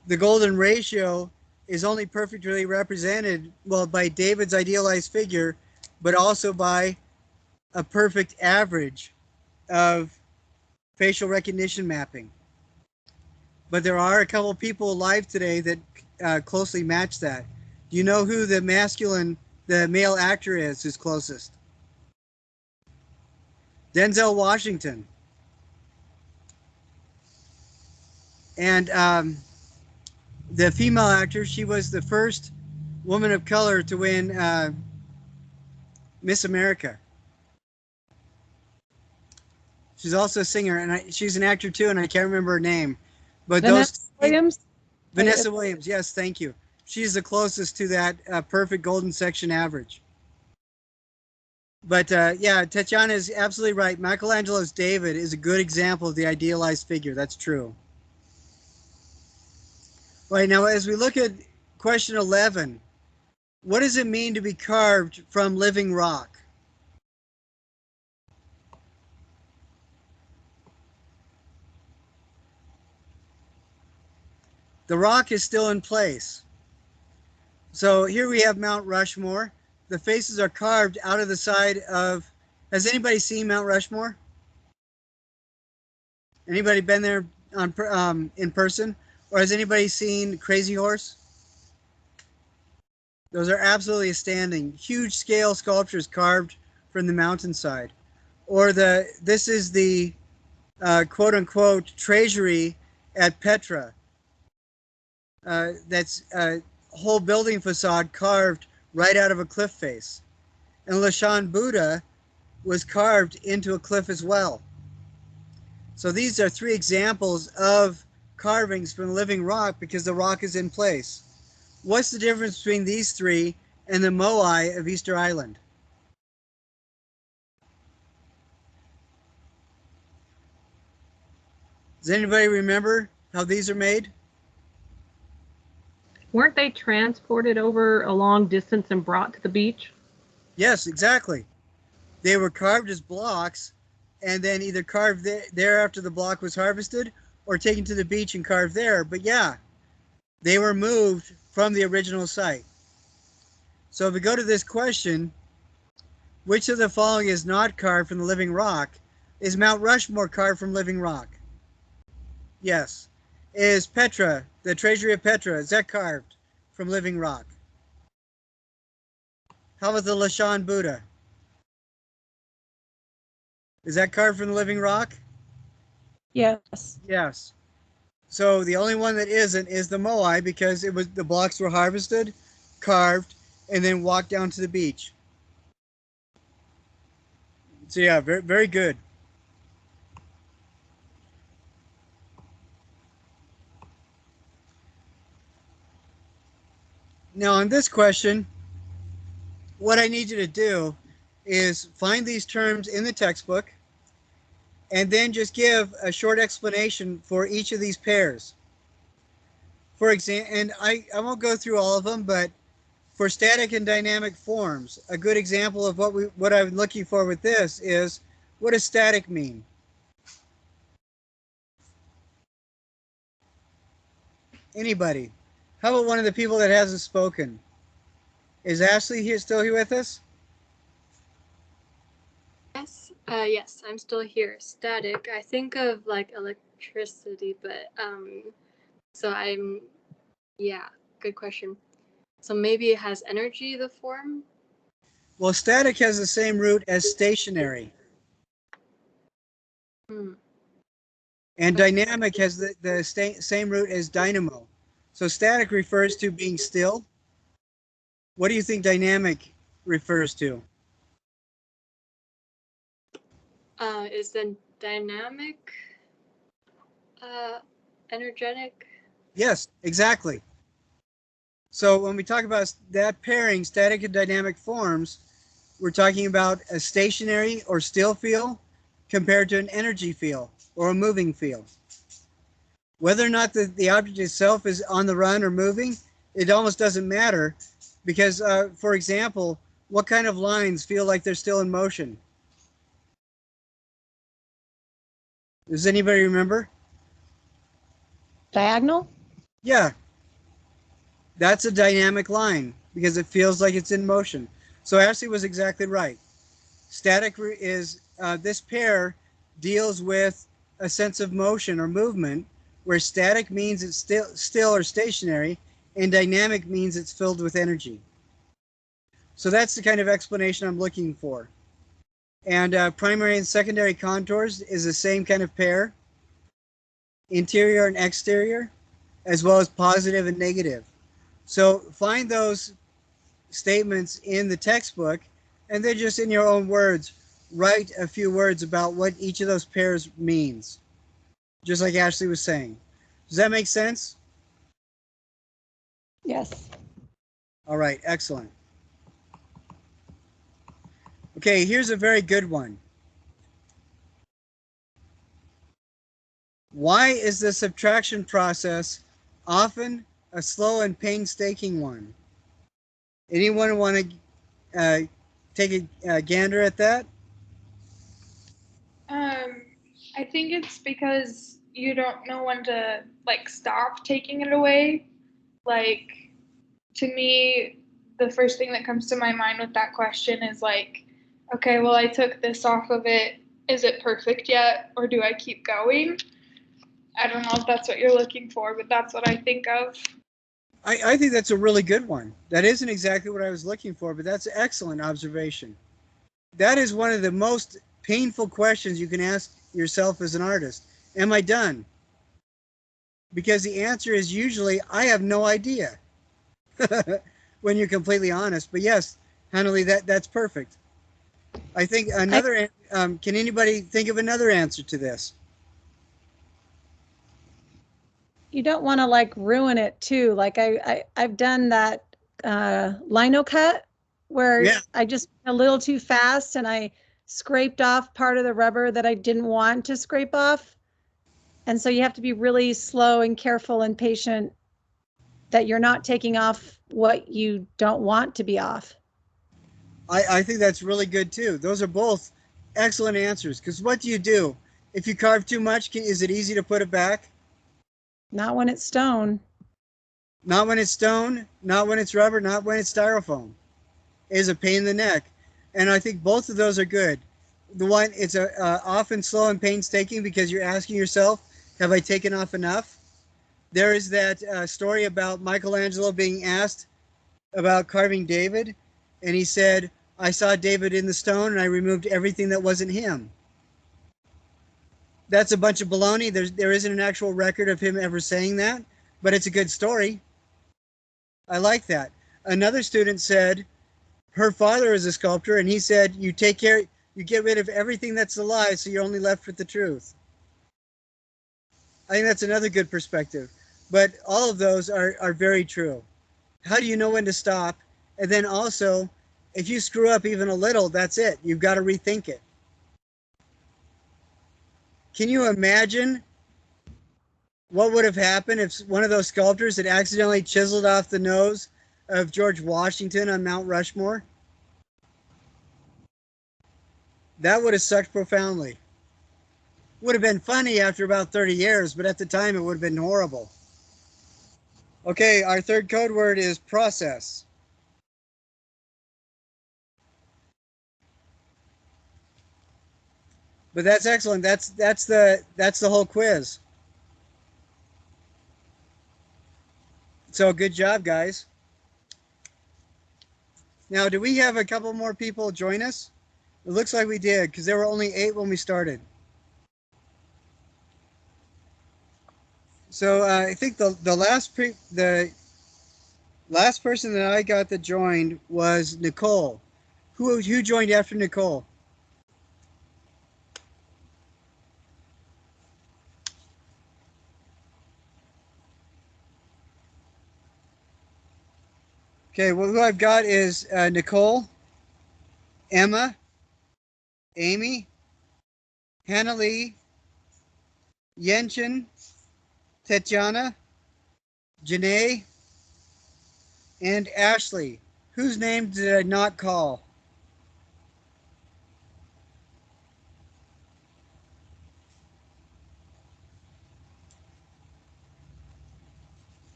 the golden ratio is only perfectly represented, well, by David's idealized figure, but also by a perfect average of facial recognition mapping. But there are a couple of people alive today that closely match that. Do you know who the male actor is who's closest? Denzel Washington. And the female actor, she was the first woman of color to win Miss America. She's also a singer, and she's an actor too, and I can't remember her name. But Vanessa Williams? Vanessa Williams, yes, thank you. she's the closest to that perfect golden section average. But yeah, Tatiana is absolutely right. Michelangelo's David is a good example of the idealized figure. That's true. Right, now as we look at question 11, what does it mean to be carved from living rock? The rock is still in place. So here we have Mount Rushmore. The faces are carved out of the side of, has anybody seen Mount Rushmore? Anybody been there on in person? Or has anybody seen Crazy Horse? Those are absolutely astounding. Huge scale sculptures carved from the mountainside. Or this is the quote unquote treasury at Petra. That's a whole building facade carved right out of a cliff face. And Lashan Buddha was carved into a cliff as well. So these are three examples of carvings from living rock because the rock is in place. What's the difference between these three and the moai of Easter Island? Does anybody remember how these are made? Weren't they transported over a long distance and brought to the beach? Yes, exactly. They were carved as blocks and then either carved there after the block was harvested or taken to the beach and carved there. But yeah, they were moved from the original site. So if we go to this question, which of the following is not carved from the living rock? Is Mount Rushmore carved from living rock? Yes. Is Petra, the treasury of Petra, is that carved from living rock? How about the Lashan Buddha? Is that carved from the living rock? Yes. Yes. So the only one that isn't is the moai because it was the blocks were harvested, carved, and then walked down to the beach. So yeah, very, very good. Now on this question, what I need you to do is find these terms in the textbook and then just give a short explanation for each of these pairs. For example, and I won't go through all of them, but for static and dynamic forms, a good example of what I'm looking for with this is, what does static mean? Anybody? How about one of the people that hasn't spoken? Is Ashley here still here with us? Yes, I'm still here. Static. I think of like electricity, but so yeah, good question. So maybe it has energy, the form? Well, static has the same root as stationary. And dynamic has the same root as dynamo. So static refers to being still. What do you think dynamic refers to? Is the dynamic energetic? Yes, exactly. So when we talk about that pairing, static and dynamic forms, we're talking about a stationary or still field compared to an energy field or a moving field. Whether or not the object itself is on the run or moving, it almost doesn't matter because, for example, what kind of lines feel like they're still in motion? Does anybody remember? Diagonal? Yeah, that's a dynamic line because it feels like it's in motion. So Ashley was exactly right. Static is, this pair deals with a sense of motion or movement, where static means it's still or stationary, and dynamic means it's filled with energy. So that's the kind of explanation I'm looking for. And primary and secondary contours is the same kind of pair, interior and exterior, as well as positive and negative. So find those statements in the textbook, and then just in your own words, write a few words about what each of those pairs means, just like Ashley was saying. Does that make sense? Yes. All right, excellent. Okay, here's a very good one. Why is the subtraction process often a slow and painstaking one? Anyone want to take a gander at that? I think it's because you don't know when to like stop taking it away. Like to me, the first thing that comes to my mind with that question is like, okay, well, I took this off of it. Is it perfect yet? Or do I keep going? I don't know if that's what you're looking for, but that's what I think of. I think that's a really good one. That isn't exactly what I was looking for, but that's an excellent observation. That is one of the most painful questions you can ask yourself as an artist. Am I done? Because the answer is usually, I have no idea. When you're completely honest. But yes, Hanley, that's perfect. I think another, can anybody think of another answer to this? You don't want to like ruin it too. Like I've done that lino cut where I just went a little too fast and I scraped off part of the rubber that I didn't want to scrape off. And so you have to be really slow and careful and patient that you're not taking off what you don't want to be off. I think that's really good too. Those are both excellent answers. Because what do you do? If you carve too much, is it easy to put it back? Not when it's stone. Not when it's stone, not when it's rubber, not when it's styrofoam. It is a pain in the neck. And I think both of those are good. The one, it's often slow and painstaking because you're asking yourself, have I taken off enough? There is that story about Michelangelo being asked about carving David. And he said, I saw David in the stone and I removed everything that wasn't him. That's a bunch of baloney. There isn't an actual record of him ever saying that, but it's a good story. I like that. Another student said her father is a sculptor and he said, you take care, you get rid of everything that's a lie so you're only left with the truth. I think that's another good perspective. But all of those are very true. How do you know when to stop? And then also, if you screw up even a little, that's it. You've got to rethink it. Can you imagine what would have happened if one of those sculptors had accidentally chiseled off the nose of George Washington on Mount Rushmore? That would have sucked profoundly. Would have been funny after about 30 years, but at the time it would have been horrible. Okay, our third code word is process. But that's excellent. That's the whole quiz. So good job, guys. Now, do we have a couple more people join us? It looks like we did because there were only 8 when we started. So I think the last person that I got that joined was Nicole. Who joined after Nicole? Okay, well, who I've got is Nicole, Emma, Amy, Hannah Lee, Yenchen, Tatiana, Janae, and Ashley. Whose name did I not call?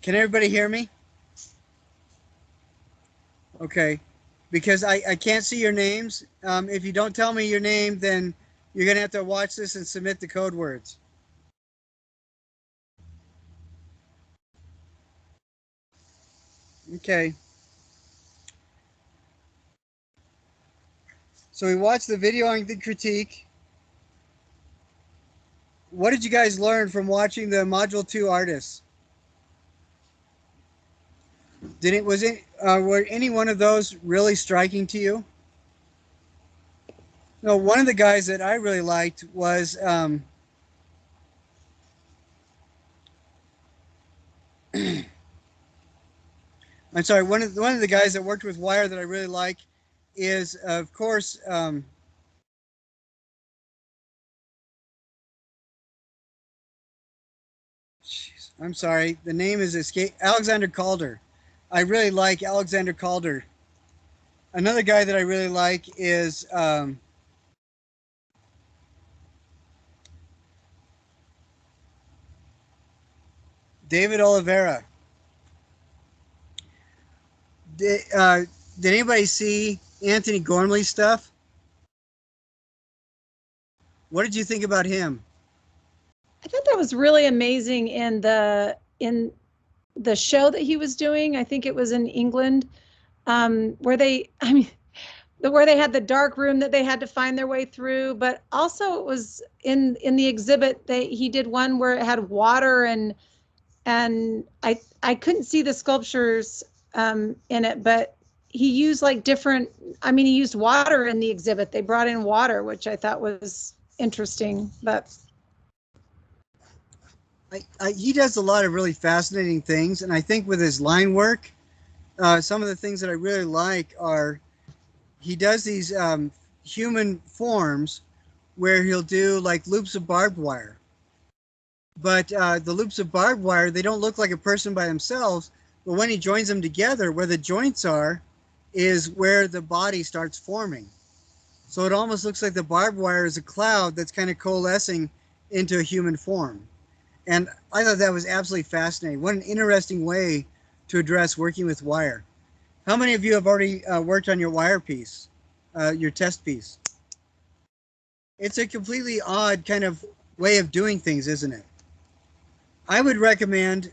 Can everybody hear me? Okay, because I can't see your names. If you don't tell me your name, then you're going to have to watch this and submit the code words. Okay. So we watched the video on the critique. What did you guys learn from watching the Module 2 artists? Were any one of those really striking to you? No, one of the guys that I really liked was I'm sorry, one of the guys that worked with wire that I really like is, of course, I'm sorry, the name is Alexander Calder. I really like Alexander Calder. Another guy that I really like is David Oliveira. Did anybody see Anthony Gormley's stuff? What did you think about him? I thought that was really amazing in the show that he was doing. I think it was in England, where they had the dark room that they had to find their way through, but also it was in the exhibit he did one where it had water, and I couldn't see the sculptures in it, but he used like different, he used water in the exhibit. They brought in water, which I thought was interesting. But he does a lot of really fascinating things, and I think with his line work, some of the things that I really like are he does these human forms where he'll do like loops of barbed wire. But the loops of barbed wire, they don't look like a person by themselves, but when he joins them together, where the joints are is where the body starts forming. So it almost looks like the barbed wire is a cloud that's kind of coalescing into a human form. And I thought that was absolutely fascinating. What an interesting way to address working with wire. How many of you have already worked on your wire piece, your test piece? It's a completely odd kind of way of doing things, isn't it? I would recommend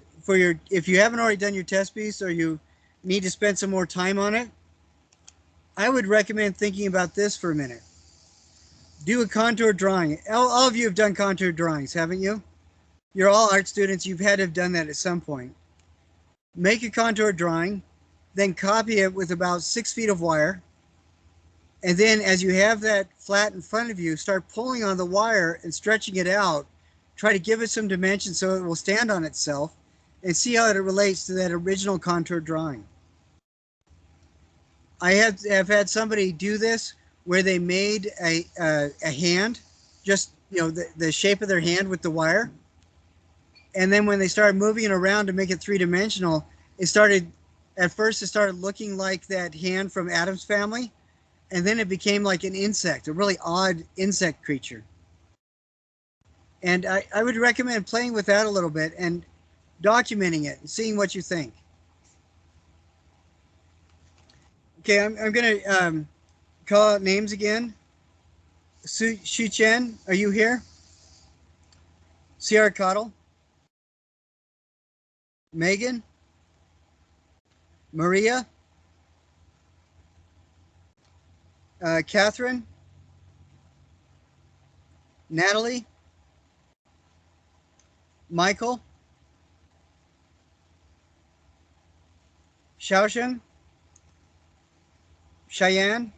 if you haven't already done your test piece or you need to spend some more time on it, I would recommend thinking about this for a minute. Do a contour drawing. All of you have done contour drawings, haven't you? You're all art students. You've had to have done that at some point. Make a contour drawing, then copy it with about 6 feet of wire. And then as you have that flat in front of you, start pulling on the wire and stretching it out. Try to give it some dimension so it will stand on itself, and see how it relates to that original contour drawing. I have had somebody do this where they made a hand, just the shape of their hand with the wire. And then when they started moving it around to make it three-dimensional, at first it started looking like that hand from Addams Family, and then it became like an insect, a really odd insect creature. And I would recommend playing with that a little bit and documenting it and seeing what you think. Okay, I'm going to call out names again. Shu Chen, are you here? Sierra Cottle? Megan? Maria? Catherine? Natalie? Michael? Xiaoshen? Cheyenne?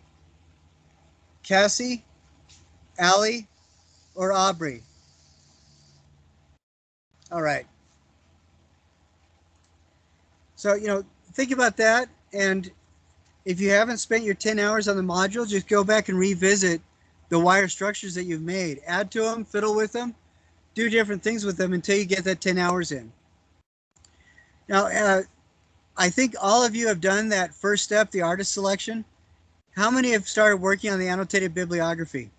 Cassie? Allie? Or Aubrey? All right. So, think about that. And if you haven't spent your 10 hours on the module, just go back and revisit the wire structures that you've made. Add to them, fiddle with them, do different things with them until you get that 10 hours in. Now, I think all of you have done that first step, the artist selection. How many have started working on the annotated bibliography?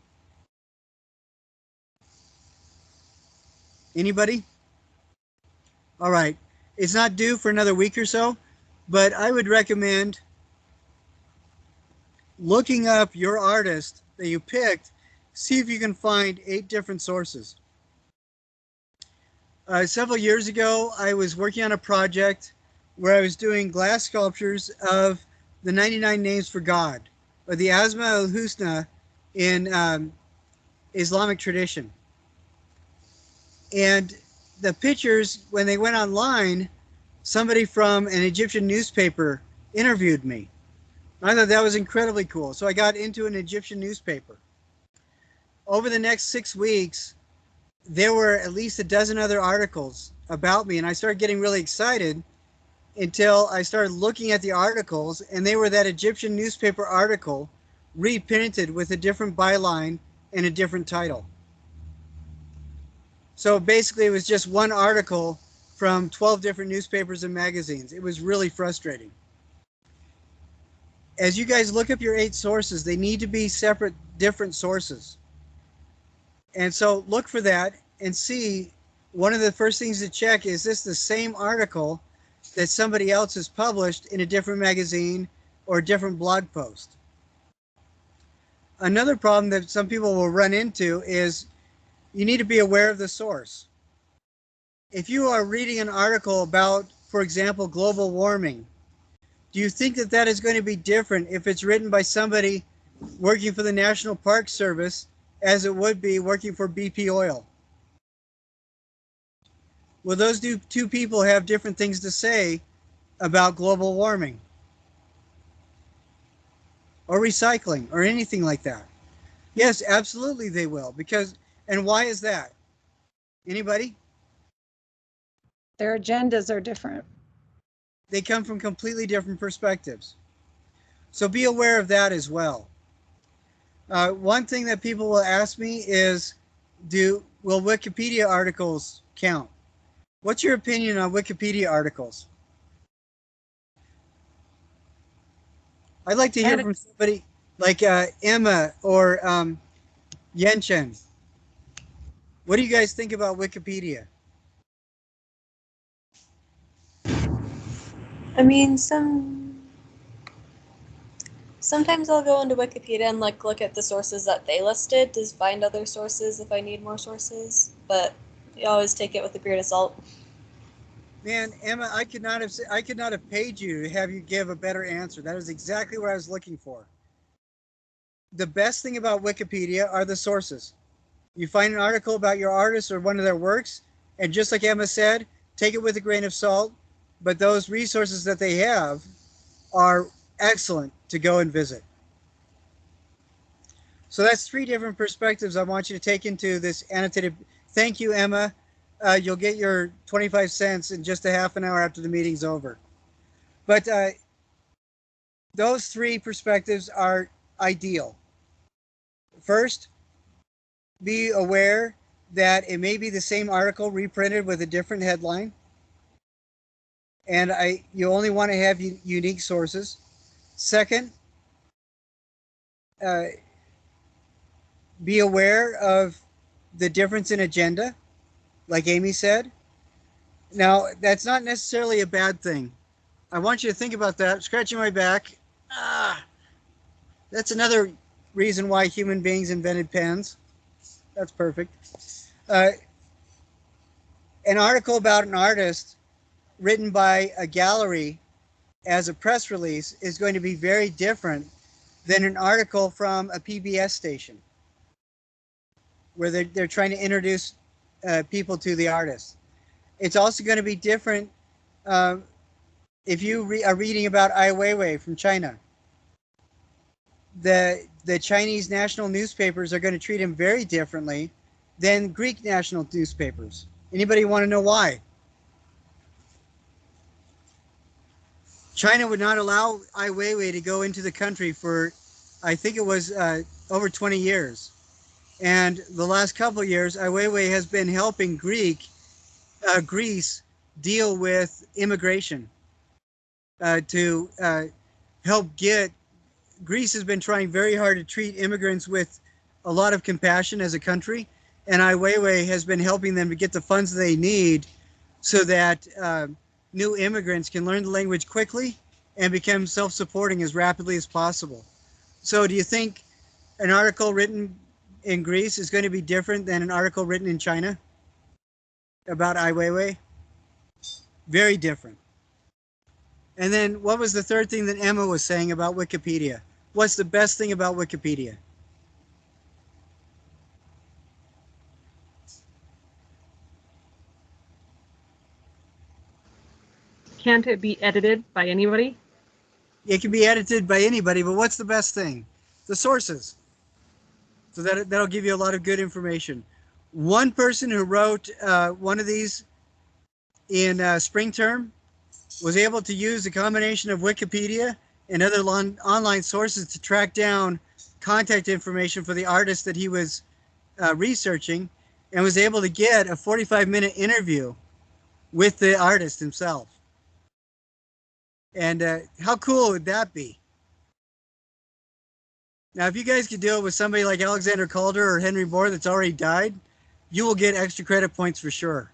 Anybody? All right. It's not due for another week or so, but I would recommend looking up your artist that you picked, see if you can find 8 different sources. Several years ago, I was working on a project where I was doing glass sculptures of the 99 names for God, or the Asma al-Husna in Islamic tradition. And the pictures, when they went online, somebody from an Egyptian newspaper interviewed me. I thought that was incredibly cool. So I got into an Egyptian newspaper. Over the next 6 weeks, there were at least a dozen other articles about me, and I started getting really excited until I started looking at the articles, and they were that Egyptian newspaper article reprinted with a different byline and a different title. So basically, it was just one article from 12 different newspapers and magazines. It was really frustrating. As you guys look up your 8 sources, they need to be separate, different sources. And so look for that and see, one of the first things to check, is this the same article that somebody else has published in a different magazine or a different blog post? Another problem that some people will run into is you need to be aware of the source. If you are reading an article about, for example, global warming, do you think that that is going to be different if it's written by somebody working for the National Park Service as it would be working for BP Oil? Will those two people have different things to say about global warming or recycling or anything like that? Yes, absolutely they will. Because, and why is that? Anybody? Their agendas are different. They come from completely different perspectives. So be aware of that as well. One thing that people will ask me is, will Wikipedia articles count? What's your opinion on Wikipedia articles? I'd like to hear from somebody like Emma or Yenchen. What do you guys think about Wikipedia? I mean, sometimes I'll go into Wikipedia and like look at the sources that they listed to find other sources if I need more sources, but you always take it with a grain of salt. Man, Emma, I could not have paid you to have you give a better answer. That is exactly what I was looking for. The best thing about Wikipedia are the sources. You find an article about your artist or one of their works, and just like Emma said, take it with a grain of salt, but those resources that they have are excellent to go and visit. So that's 3 different perspectives I want you to take into this annotated. Thank you, Emma. You'll get your 25 cents in just a half an hour after the meeting's over. But those 3 perspectives are ideal. First, be aware that it may be the same article reprinted with a different headline. And you only want to have unique sources. Second, be aware of the difference in agenda, like Amy said. Now, that's not necessarily a bad thing. I want you to think about that. Scratching my back. That's another reason why human beings invented pens. That's perfect. An article about an artist written by a gallery as a press release is going to be very different than an article from a PBS station where they're trying to introduce people to the artist. It's also going to be different if you are reading about Ai Weiwei from China. The Chinese national newspapers are going to treat him very differently than Greek national newspapers. Anybody want to know why? China would not allow Ai Weiwei to go into the country for, I think it was over 20 years. And the last couple of years, Ai Weiwei has been helping Greece deal with immigration to help get. Greece has been trying very hard to treat immigrants with a lot of compassion as a country, and Ai Weiwei has been helping them to get the funds they need so that new immigrants can learn the language quickly and become self-supporting as rapidly as possible. So do you think an article written in Greece is going to be different than an article written in China about Ai Weiwei? Very different. And then what was the third thing that Emma was saying about Wikipedia? What's the best thing about Wikipedia? Can't it be edited by anybody? It can be edited by anybody, but what's the best thing? The sources. So that'll give you a lot of good information. One person who wrote one of these in spring term was able to use a combination of Wikipedia and other online sources to track down contact information for the artist that he was researching, and was able to get a 45-minute interview with the artist himself. And how cool would that be? Now, if you guys could do it with somebody like Alexander Calder or Henry Moore that's already died, you will get extra credit points for sure.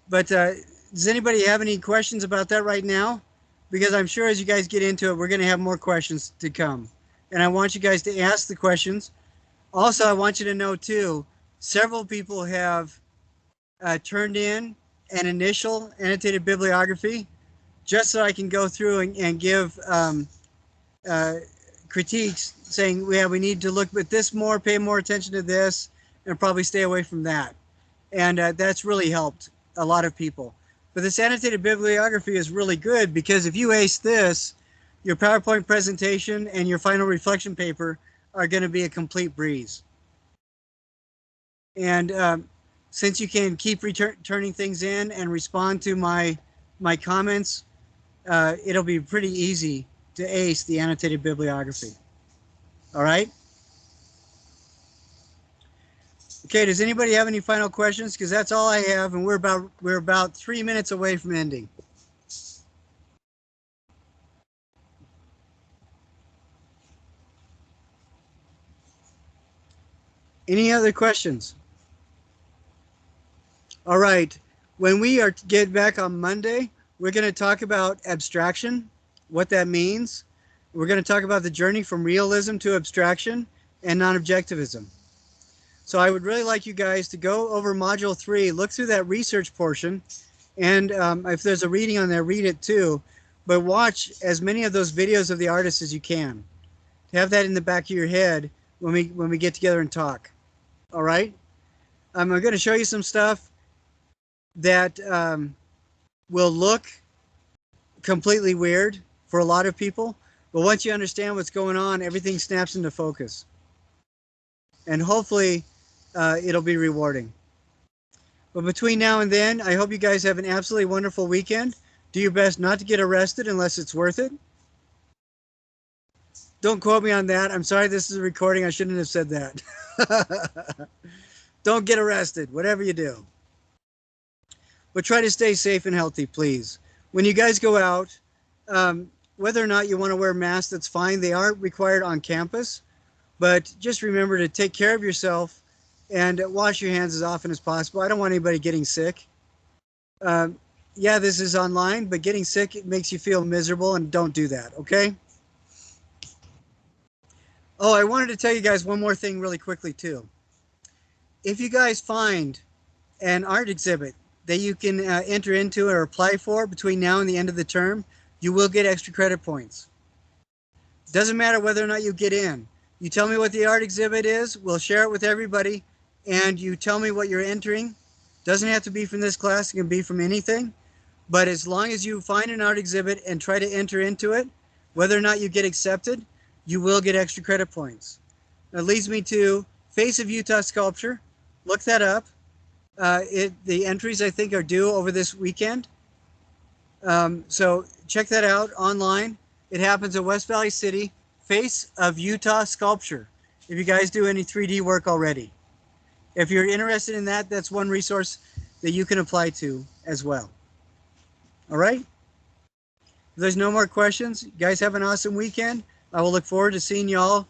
But does anybody have any questions about that right now? Because I'm sure as you guys get into it, we're going to have more questions to come. And I want you guys to ask the questions. Also, I want you to know, too, several people have turned in an initial annotated bibliography just so I can go through and give critiques saying, yeah, we need to look at this more, pay more attention to this, and probably stay away from that. And that's really helped a lot of people. But this annotated bibliography is really good because if you ace this, your PowerPoint presentation and your final reflection paper are going to be a complete breeze. And since you can keep turning things in and respond to my comments, it'll be pretty easy to ace the annotated bibliography. All right? Okay, does anybody have any final questions? Because that's all I have, and we're about 3 minutes away from ending. Any other questions? All right, when we get back on Monday, we're going to talk about abstraction, what that means. We're going to talk about the journey from realism to abstraction and non-objectivism. So I would really like you guys to go over Module 3, look through that research portion, and if there's a reading on there, read it too. But watch as many of those videos of the artists as you can. Have that in the back of your head when we get together and talk. All right? I'm going to show you some stuff that will look completely weird for a lot of people. But once you understand what's going on, everything snaps into focus. And hopefully, it'll be rewarding. But between now and then, I hope you guys have an absolutely wonderful weekend. Do your best not to get arrested unless it's worth it. Don't quote me on that. I'm sorry this is a recording. I shouldn't have said that. Don't get arrested, whatever you do. But try to stay safe and healthy, please. When you guys go out, whether or not you want to wear masks, that's fine. They aren't required on campus. But just remember to take care of yourself and wash your hands as often as possible. I don't want anybody getting sick. Yeah, this is online, but getting sick, it makes you feel miserable, and don't do that, okay? Oh, I wanted to tell you guys one more thing really quickly, too. If you guys find an art exhibit that you can enter into or apply for between now and the end of the term, you will get extra credit points. Doesn't matter whether or not you get in. You tell me what the art exhibit is, we'll share it with everybody, and you tell me what you're entering. Doesn't have to be from this class, it can be from anything. But as long as you find an art exhibit and try to enter into it, whether or not you get accepted, you will get extra credit points. That leads me to Face of Utah Sculpture. Look that up. The entries, I think, are due over this weekend. So check that out online. It happens at West Valley City. Face of Utah Sculpture, if you guys do any 3D work already. If you're interested in that, that's one resource that you can apply to as well. All right? If there's no more questions, you guys have an awesome weekend. I will look forward to seeing y'all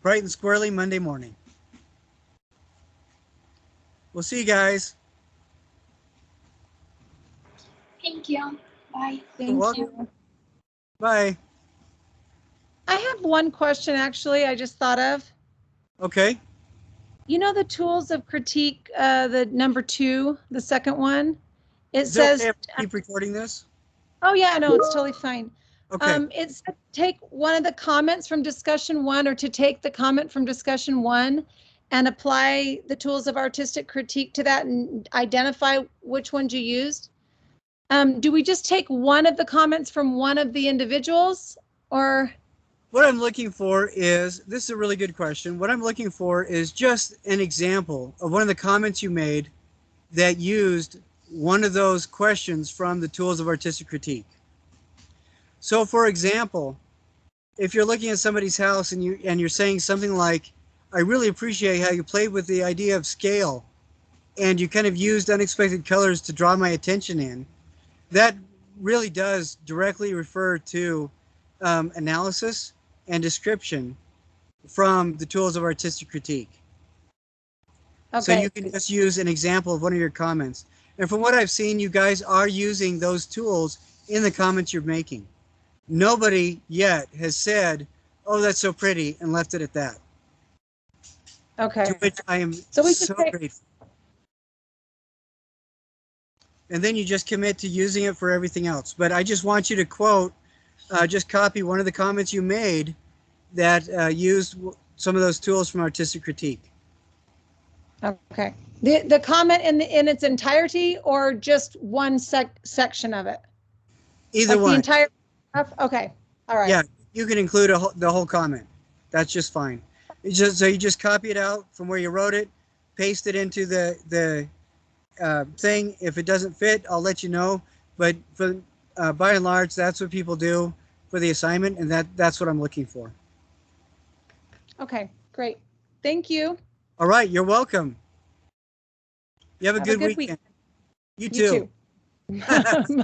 bright and squirrely Monday morning. We'll see you guys. Thank you. Bye. Thank you. Bye. I have one question, actually, I just thought of. Okay. You know the tools of critique, the number 2, the second one? It Is it okay says... if I keep recording this? Oh, yeah, no, it's totally fine. Okay. It's to take one of the comments from discussion 1 or to take the comment from discussion 1 and apply the tools of artistic critique to that and identify which ones you used. Do we just take one of the comments from one of the individuals, or? What I'm looking for is, this is a really good question. What I'm looking for is just an example of one of the comments you made that used one of those questions from the tools of artistic critique. So for example, if you're looking at somebody's house and you're saying something like, I really appreciate how you played with the idea of scale and you kind of used unexpected colors to draw my attention in, that really does directly refer to analysis and description from the tools of artistic critique. Okay. So you can just use an example of one of your comments. And from what I've seen, you guys are using those tools in the comments you're making. Nobody yet has said, oh, that's so pretty, and left it at that. Okay. To which I am So we so can grateful. And then you just commit to using it for everything else. But I just want you to quote, just copy one of the comments you made that used some of those tools from artistic critique. Okay. The comment in its entirety or just one section of it? Either like one. The entire stuff? Okay. All right. Yeah, you can include the whole comment. That's just fine. So you just copy it out from where you wrote it, paste it into the thing. If it doesn't fit, I'll let you know. But for by and large, that's what people do for the assignment, and that's what I'm looking for. Okay, great. Thank you. All right, you're welcome. You have a Have good week. weekend. You too. You too.